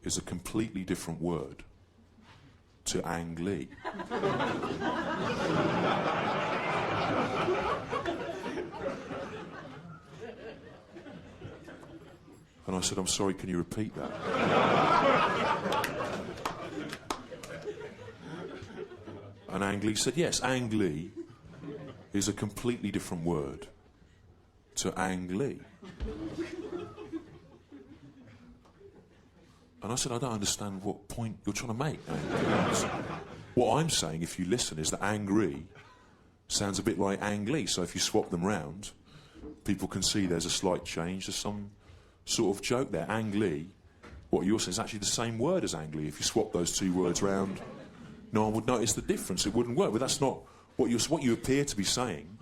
is a completely different word to Ang Lee. And I said, I'm sorry, can you repeat that? And Ang Lee said, yes, Ang Lee is a completely different word to Ang Lee. And I said, I don't understand what point you're trying to make. What I'm saying, if you listen, is that angry sounds a bit like Ang Lee. So if you swap them round, people can see there's a slight change. There's some sort of joke there. Ang Lee, what you're saying is actually the same word as Ang Lee. If you swap those two words round, no one would notice the difference. It wouldn't work. But that's not what you appear to be saying,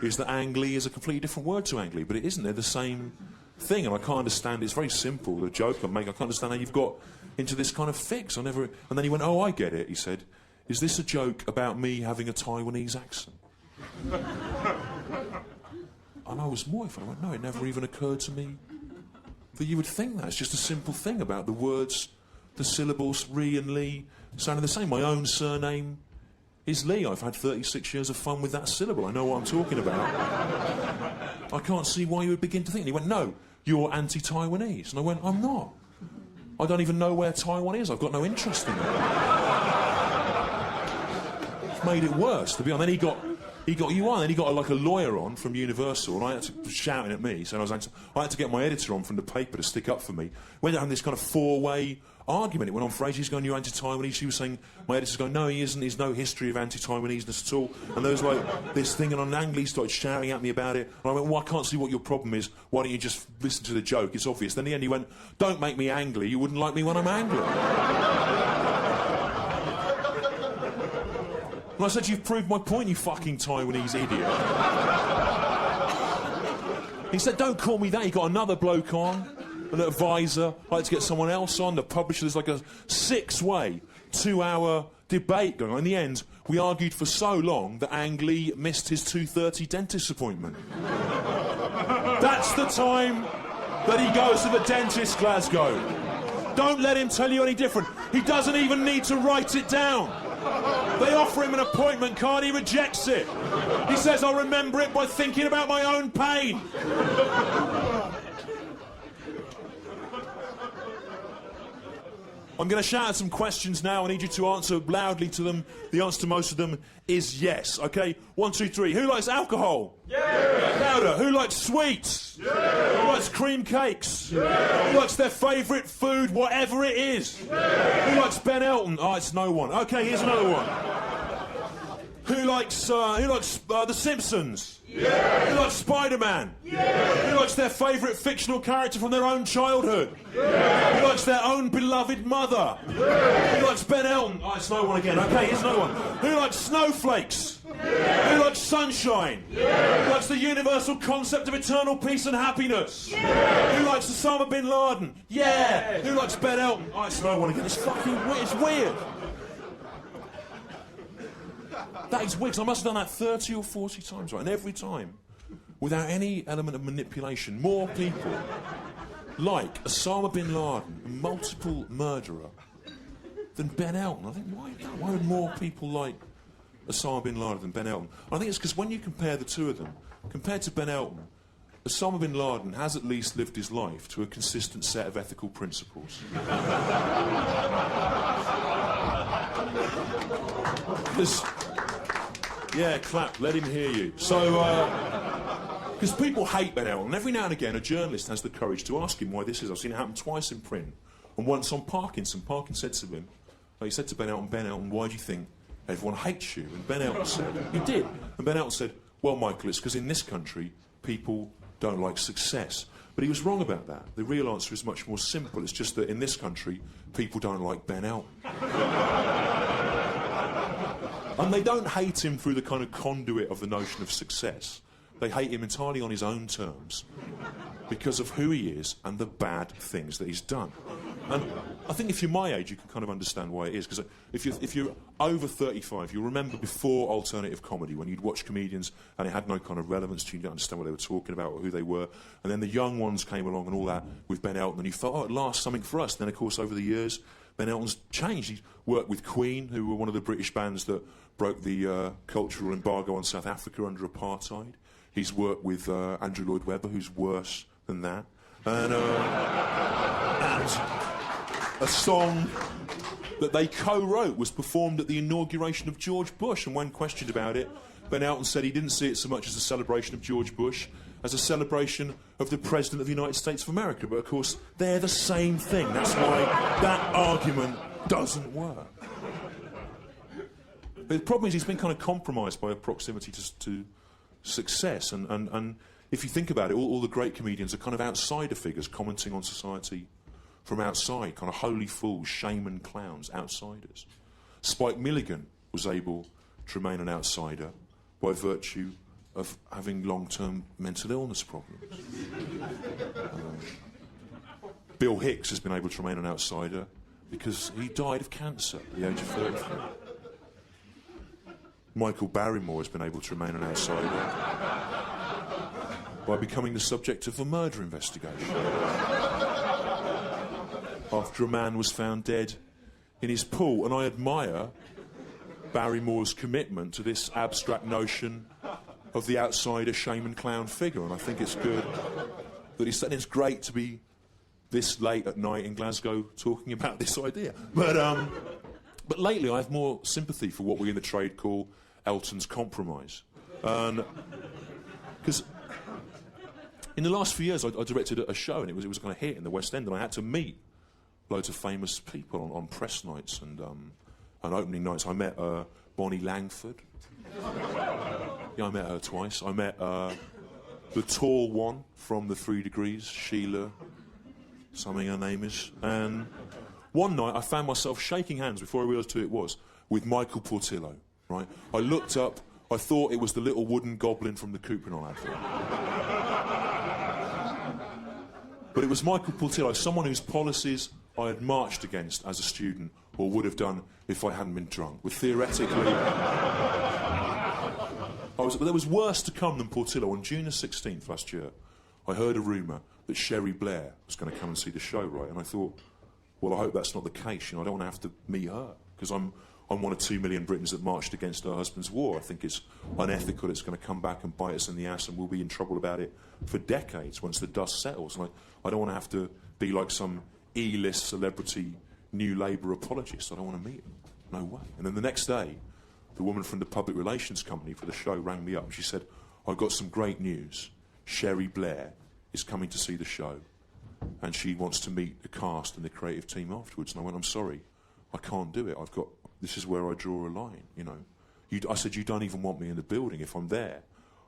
is that Ang Lee is a completely different word to Ang Lee. But it isn't. They're the same thing. And I can't understand. It's very simple, the joke I'm making. I can't understand how you've got into this kind of fix. And then he went, oh, I get it, he said. Is this a joke about me having a Taiwanese accent? And I was mortified. I went, no, it never even occurred to me that you would think that. It's just a simple thing about the words, the syllables, Ree and Lee, sounding the same. My own surname is Lee. I've had 36 years of fun with that syllable. I know what I'm talking about. I can't see why you would begin to think. And he went, no, you're anti-Taiwanese. And I went, I'm not. I don't even know where Taiwan is. I've got no interest in it. It's made it worse, to be honest. Then he got you on, and he got like a lawyer on from Universal, and I had to shouting at me, so I had to get my editor on from the paper to stick up for me. We ended up having this kind of four-way argument. It went on for ages. He's going, you're anti-Taiwanese. She was saying, my editor's going, no, he isn't. There's no history of anti-Taiwaneseness at all. And there was like this thing, and Ang Lee started shouting at me about it. And I went, well, I can't see what your problem is. Why don't you just listen to the joke? It's obvious. Then in the end he went, don't make me angry. You wouldn't like me when I'm angry. And I said, you've proved my point, you fucking Taiwanese idiot. He said, don't call me that. He got another bloke on, an advisor. I had to get someone else on. The publisher, there's like a 6-way, 2-hour debate going on. In the end, we argued for so long that Ang Lee missed his 2:30 dentist appointment. That's the time that he goes to the dentist, Glasgow. Don't let him tell you any different. He doesn't even need to write it down. They offer him an appointment card, he rejects it. He says, I'll remember it by thinking about my own pain. I'm going to shout out some questions now. I need you to answer loudly to them. The answer to most of them is yes. Okay? 1, 2, 3. Who likes alcohol? Yeah. Louder. Who likes sweets? Yeah. Who likes cream cakes? Yeah. Who likes their favourite food, whatever it is? Yeah. Who likes Ben Elton? Oh, it's no one. Okay, here's another one. Who likes The Simpsons? Yeah. Who likes Spider-Man? Yeah. Who likes their favourite fictional character from their own childhood? Yeah. Who likes their own beloved mother? Yeah. Who likes Ben Elton? Oh, it's no one again. Okay, here's another one. Who likes snowflakes? Yeah. Who likes sunshine? Yeah. Who likes the universal concept of eternal peace and happiness? Yeah. Who likes Osama bin Laden? Yeah. Who likes Ben Elton? Oh, it's no one again. It's fucking weird. It's weird. That is weird, 'cause I must have done that 30 or 40 times, right? And every time, without any element of manipulation, more people like Osama bin Laden, a multiple murderer, than Ben Elton. I think, why would more people like Osama bin Laden than Ben Elton? I think it's because when you compare the two of them, compared to Ben Elton, Osama bin Laden has at least lived his life to a consistent set of ethical principles. Yeah, clap, let him hear you. So, because people hate Ben Elton, and every now and again a journalist has the courage to ask him why this is. I've seen it happen twice in print, and once on Parkinson. Parkinson said to him, he said to Ben Elton, why do you think everyone hates you? And Ben Elton said, he did. And Ben Elton said, well, Michael, it's because in this country, people don't like success. But he was wrong about that. The real answer is much more simple. It's just that in this country, people don't like Ben Elton. And they don't hate him through the kind of conduit of the notion of success. They hate him entirely on his own terms because of who he is and the bad things that he's done. And I think if you're my age, you can kind of understand why it is. Because if you're over 35, you'll remember before alternative comedy, when you'd watch comedians and it had no kind of relevance to you, you didn't understand what they were talking about or who they were. And then the young ones came along and all that with Ben Elton, and you felt, oh, at last, something for us. Then, of course, over the years, Ben Elton's changed. He's worked with Queen, who were one of the British bands that broke the cultural embargo on South Africa under apartheid. He's worked with Andrew Lloyd Webber, who's worse than that. And a song that they co-wrote was performed at the inauguration of George Bush, and when questioned about it, Ben Elton said he didn't see it so much as a celebration of George Bush as a celebration of the President of the United States of America. But of course, they're the same thing. That's why that argument doesn't work. The problem is he's been kind of compromised by a proximity to success, and if you think about it, all the great comedians are kind of outsider figures commenting on society from outside, kind of holy fools, shaman clowns, outsiders. Spike Milligan was able to remain an outsider by virtue of having long-term mental illness problems. Bill Hicks has been able to remain an outsider because he died of cancer at the age of 33. Michael Barrymore has been able to remain an outsider by becoming the subject of a murder investigation after a man was found dead in his pool. And I admire Barrymore's commitment to this abstract notion of the outsider shaman clown figure, and I think it's good that he's saying it's great to be this late at night in Glasgow talking about this idea. But lately I have more sympathy for what we in the trade call Elton's compromise. Because in the last few years I directed a show, and it was a kind of hit in the West End, and I had to meet loads of famous people on press nights and opening nights. I met Bonnie Langford. Yeah, I met her twice. I met the tall one from the 3 Degrees, Sheila, something her name is. And one night I found myself shaking hands before I realised who it was, with Michael Portillo, right? I looked up, I thought it was the little wooden goblin from the Cuprinol advert. But it was Michael Portillo, someone whose policies I had marched against as a student, or would have done if I hadn't been drunk. With theoretically... But there was worse to come than Portillo. On June the 16th last year, I heard a rumour that Sherry Blair was going to come and see the show, right? And I thought, well, I hope that's not the case. You know, I don't want to have to meet her, because I'm one of 2 million Britons that marched against her husband's war. I think it's unethical. It's going to come back and bite us in the ass, and we'll be in trouble about it for decades once the dust settles. And I don't want to have to be like some E-list celebrity New Labour apologist. I don't want to meet her. No way. And then the next day, the woman from the public relations company for the show rang me up. She said, I've got some great news. Sherry Blair is coming to see the show, and she wants to meet the cast and the creative team afterwards. And I went, I'm sorry, I can't do it. This is where I draw a line, you know. I said, you don't even want me in the building. If I'm there,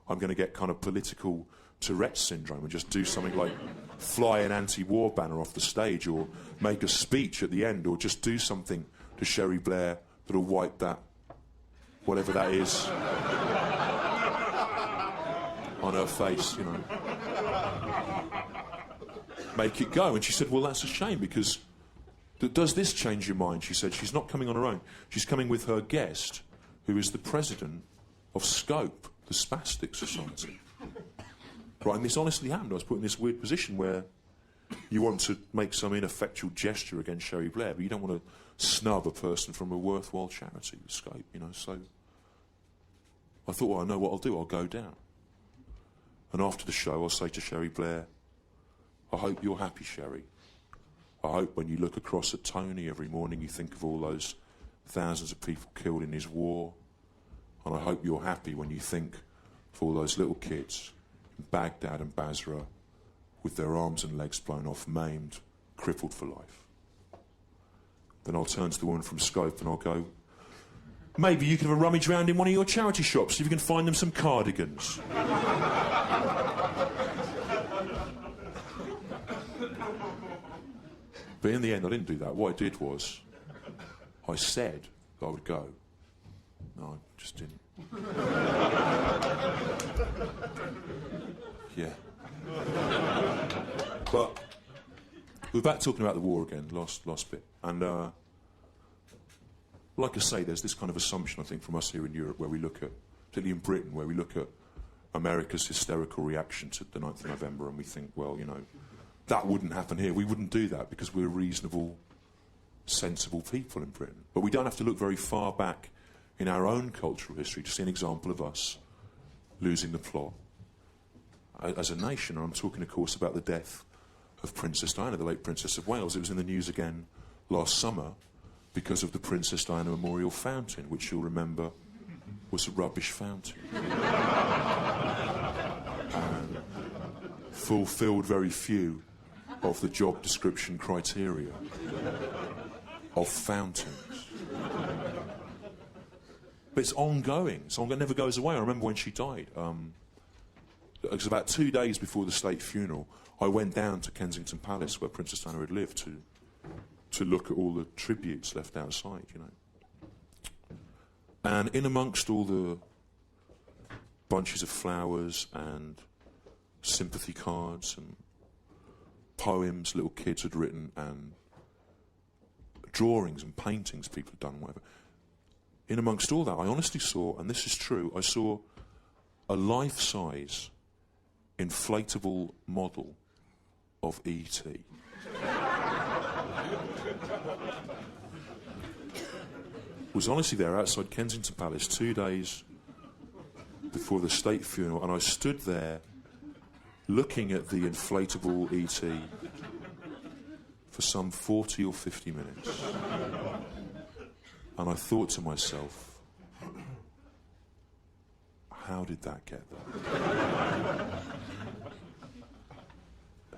I'm going to get kind of political Tourette's syndrome and just do something like fly an anti-war banner off the stage, or make a speech at the end, or just do something to Sherry Blair that'll wipe that, whatever that is, on her face, you know. Make it go. And she said, well, that's a shame, because does this change your mind? She said, she's not coming on her own. She's coming with her guest, who is the president of Scope, the Spastic Society. Right, and this honestly happened. I was put in this weird position where you want to make some ineffectual gesture against Sherry Blair, but you don't want to snub a person from a worthwhile charity, Scope, you know. So I thought, well, I know what I'll do. I'll go down. And after the show, I'll say to Sherry Blair, I hope you're happy, Sherry. I hope when you look across at Tony every morning, you think of all those thousands of people killed in his war. And I hope you're happy when you think of all those little kids in Baghdad and Basra with their arms and legs blown off, maimed, crippled for life. Then I'll turn to the woman from Scope and I'll go, maybe you could have a rummage round in one of your charity shops, see if you can find them some cardigans. But in the end, I didn't do that. What I did was, I said that I would go. No, I just didn't. Yeah. But we're back talking about the war again, last bit. And like I say, there's this kind of assumption, I think, from us here in Europe, where we look at, particularly in Britain, where we look at America's hysterical reaction to the 9th of November and we think, well, you know, that wouldn't happen here. We wouldn't do that because we're reasonable, sensible people in Britain. But we don't have to look very far back in our own cultural history to see an example of us losing the plot as a nation. And I'm talking, of course, about the death of Princess Diana, the late Princess of Wales. It was in the news again last summer because of the Princess Diana Memorial Fountain, which you'll remember was a rubbish fountain. And fulfilled very few of the job description criteria of fountains. But it's ongoing. It never goes away. I remember when she died. It was about 2 days before the state funeral. I went down to Kensington Palace, where Princess Diana had lived, to look at all the tributes left outside, you know. And in amongst all the bunches of flowers and sympathy cards and poems little kids had written and drawings and paintings people had done, whatever, in amongst all that, I honestly saw, and this is true, I saw a life-size inflatable model of E.T. Was honestly there outside Kensington Palace 2 days before the state funeral, and I stood there looking at the inflatable E.T. for some 40 or 50 minutes. And I thought to myself, how did that get there?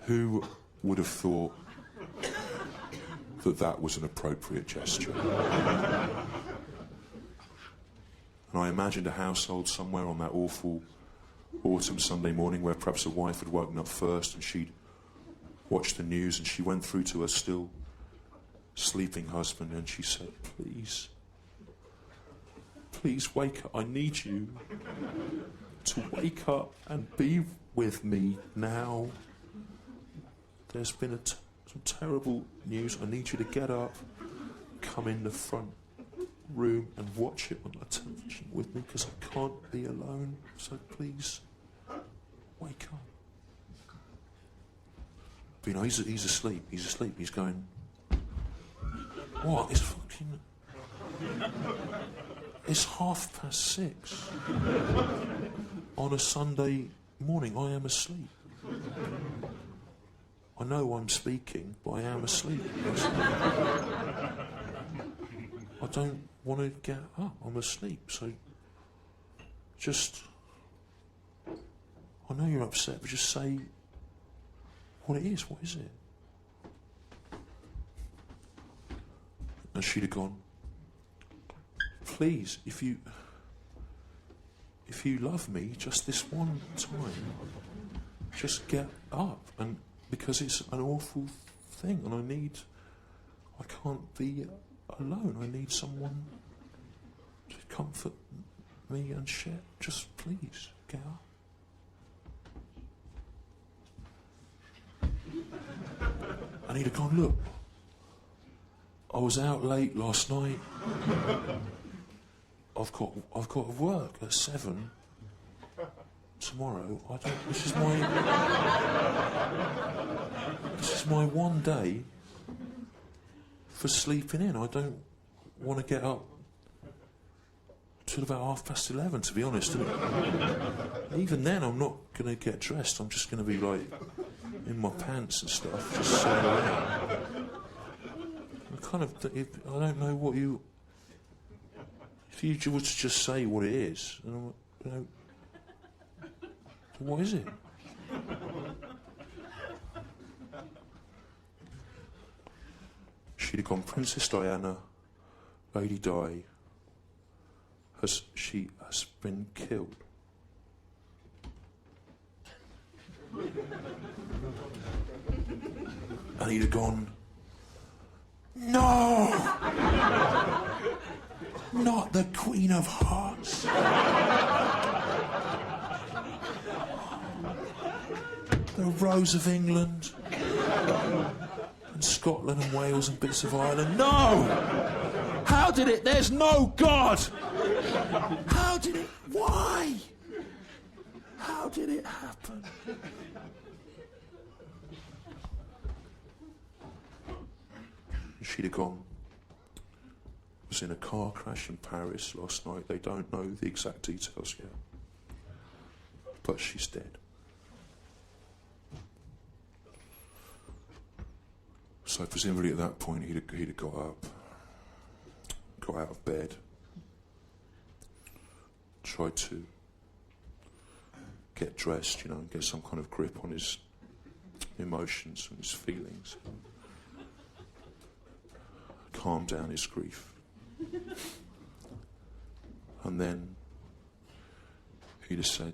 Who would have thought that that was an appropriate gesture? And I imagined a household somewhere on that awful autumn Sunday morning where perhaps a wife had woken up first and she'd watched the news and she went through to her still sleeping husband and she said, please wake up. I need you to wake up and be with me now. There's been some terrible news. I need you to get up, come in the front room and watch it on the television with me because I can't be alone. So please, wake up. But you know, he's asleep. He's asleep. He's going, what? It's 6:30 on a Sunday morning. I am asleep. I know I'm speaking, but I am asleep. I don't want to get up. I'm asleep. So just, I know you're upset, but just say what it is. What is it? And she'd have gone, please, if you love me just this one time, just get up. And because it's an awful thing and I can't be alone. I need someone to comfort me and share. Just please, get up. And he'd have gone, look, I was out late last night. I've got work at 7 tomorrow. This is my one day for sleeping in. I don't want to get up till about 11:30, to be honest. And even then, I'm not going to get dressed. I'm just going to be like in my pants and stuff, just sailing around. I don't know what you. If you were to just say what it is, and what is it? She'd have gone, Princess Diana, Lady Di, has been killed. And he'd have gone, no! Not the Queen of Hearts. The Rose of England. and Scotland and Wales and bits of Ireland. No! How did it? There's no God! How did it? Why? How did it happen? She'd have gone. Was in a car crash in Paris last night. They don't know the exact details yet. But she's dead. So presumably at that point he'd have got up, got out of bed, tried to get dressed, and get some kind of grip on his emotions and his feelings. Calm down his grief. And then he'd have said,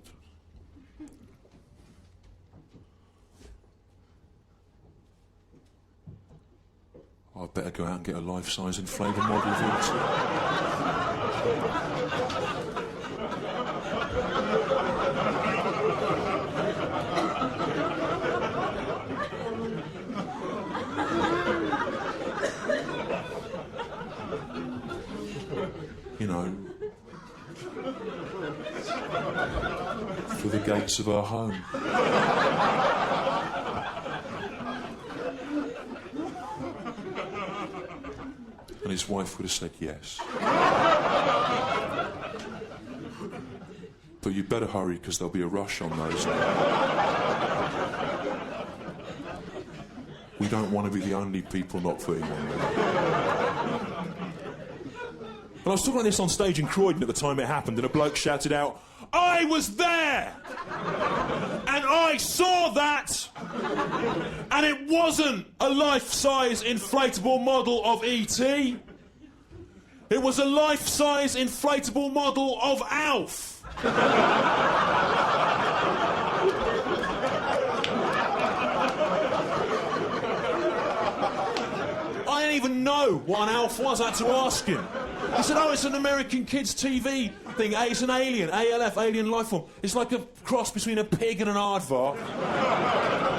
I'd better go out and get a life-size inflatable model of for the gates of our home. And his wife would have said yes. But you'd better hurry because there'll be a rush on those now. We don't want to be the only people not putting one there. And I was talking like this on stage in Croydon at the time it happened, and a bloke shouted out, "I was there! And I saw that! And it wasn't a life-size inflatable model of E.T. It was a life-size inflatable model of Alf." I didn't even know what an Alf was. I had to ask him. He said, "Oh, it's an American kids' TV thing. It's an alien, ALF, alien life form. It's like a cross between a pig and an aardvark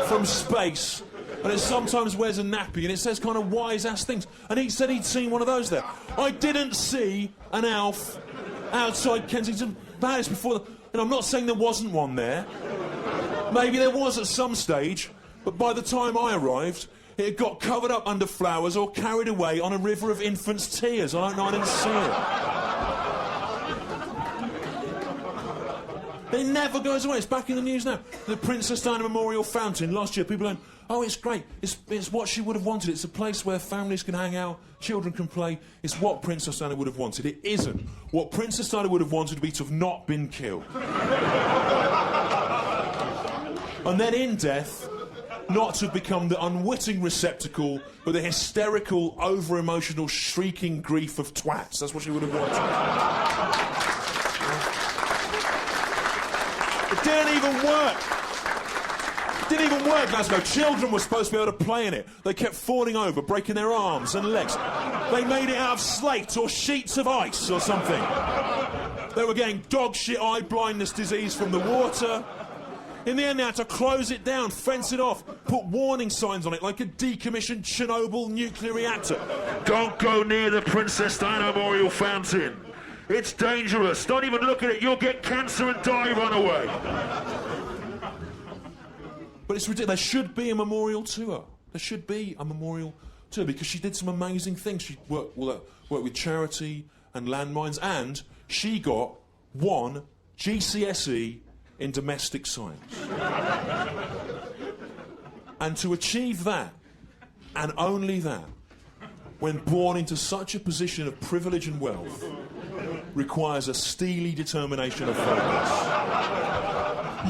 from space. And it sometimes wears a nappy, and it says kind of wise-ass things." And he said he'd seen one of those there. I didn't see an Alf outside Kensington Palace before. And I'm not saying there wasn't one there. Maybe there was at some stage, but by the time I arrived, it had got covered up under flowers or carried away on a river of infants' tears. I don't know, I didn't see it. It never goes away. It's back in the news now. The Princess Diana Memorial Fountain. Last year, people went, "Oh, it's great. It's what she would have wanted. It's a place where families can hang out, children can play. It's what Princess Diana would have wanted." It isn't. What Princess Diana would have wanted would be to have not been killed. And then in death, not to have become the unwitting receptacle for the hysterical, over-emotional, shrieking grief of twats. That's what she would have wanted. It didn't even work. It didn't even work, Glasgow. Children were supposed to be able to play in it. They kept falling over, breaking their arms and legs. They made it out of slate or sheets of ice or something. They were getting dog shit eye blindness disease from the water. In the end, they had to close it down, fence it off, put warning signs on it like a decommissioned Chernobyl nuclear reactor. "Don't go near the Princess Diana Memorial Fountain. It's dangerous. Don't even look at it. You'll get cancer and die. Run away." But it's ridiculous. There should be a memorial to her. There should be a memorial to her because she did some amazing things. She worked with charity and landmines, and she got 1 GCSE in domestic science. And to achieve that, and only that, when born into such a position of privilege and wealth, requires a steely determination of focus.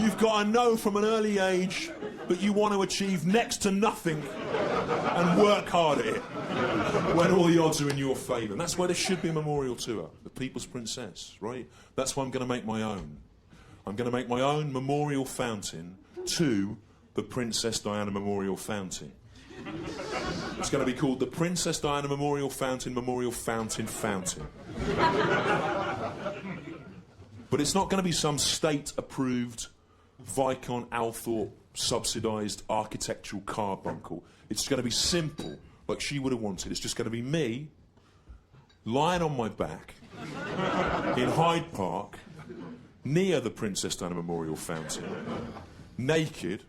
You've got to know from an early age that you want to achieve next to nothing and work hard at it when all the odds are in your favour. And that's why there should be a memorial to her, the People's Princess, right? That's why I'm going to make my own. I'm going to make my own memorial fountain to the Princess Diana Memorial Fountain. It's going to be called the Princess Diana Memorial Fountain Fountain. But it's not going to be some state-approved Viscount Althorpe subsidised architectural carbuncle. It's going to be simple, like she would have wanted. It's just going to be me lying on my back in Hyde Park near the Princess Diana Memorial Fountain, naked,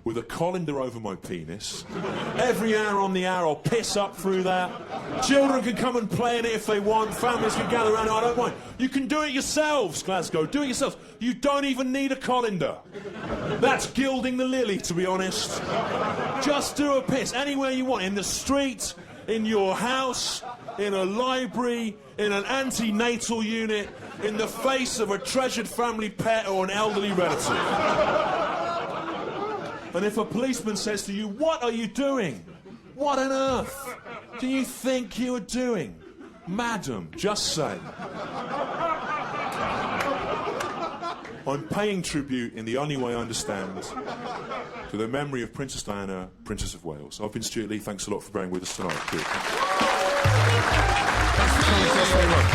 with a colander over my penis. Every hour on the hour, I'll piss up through that. Children can come and play in it if they want. Families can gather around it. I don't mind. You can do it yourselves, Glasgow. Do it yourselves. You don't even need a colander. That's gilding the lily, to be honest. Just do a piss anywhere you want. In the street, in your house, in a library, in an antenatal unit, in the face of a treasured family pet or an elderly relative. And if a policeman says to you, "What are you doing? What on earth do you think you are doing?" Madam, just say, "I'm paying tribute in the only way I understand to the memory of Princess Diana, Princess of Wales." I've been Stewart Lee. Thanks a lot for being with us tonight. Good. Thanks very much.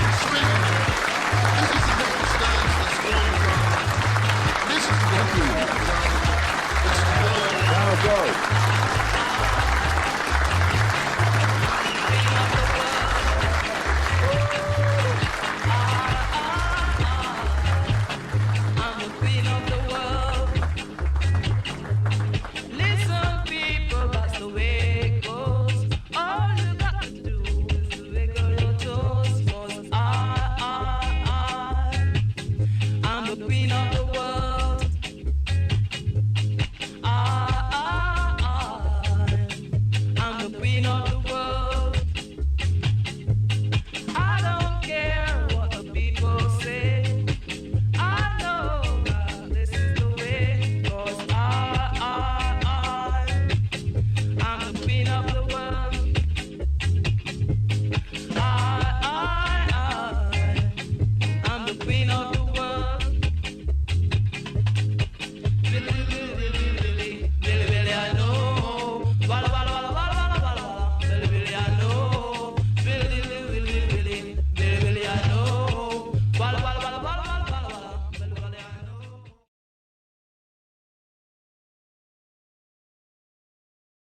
This is the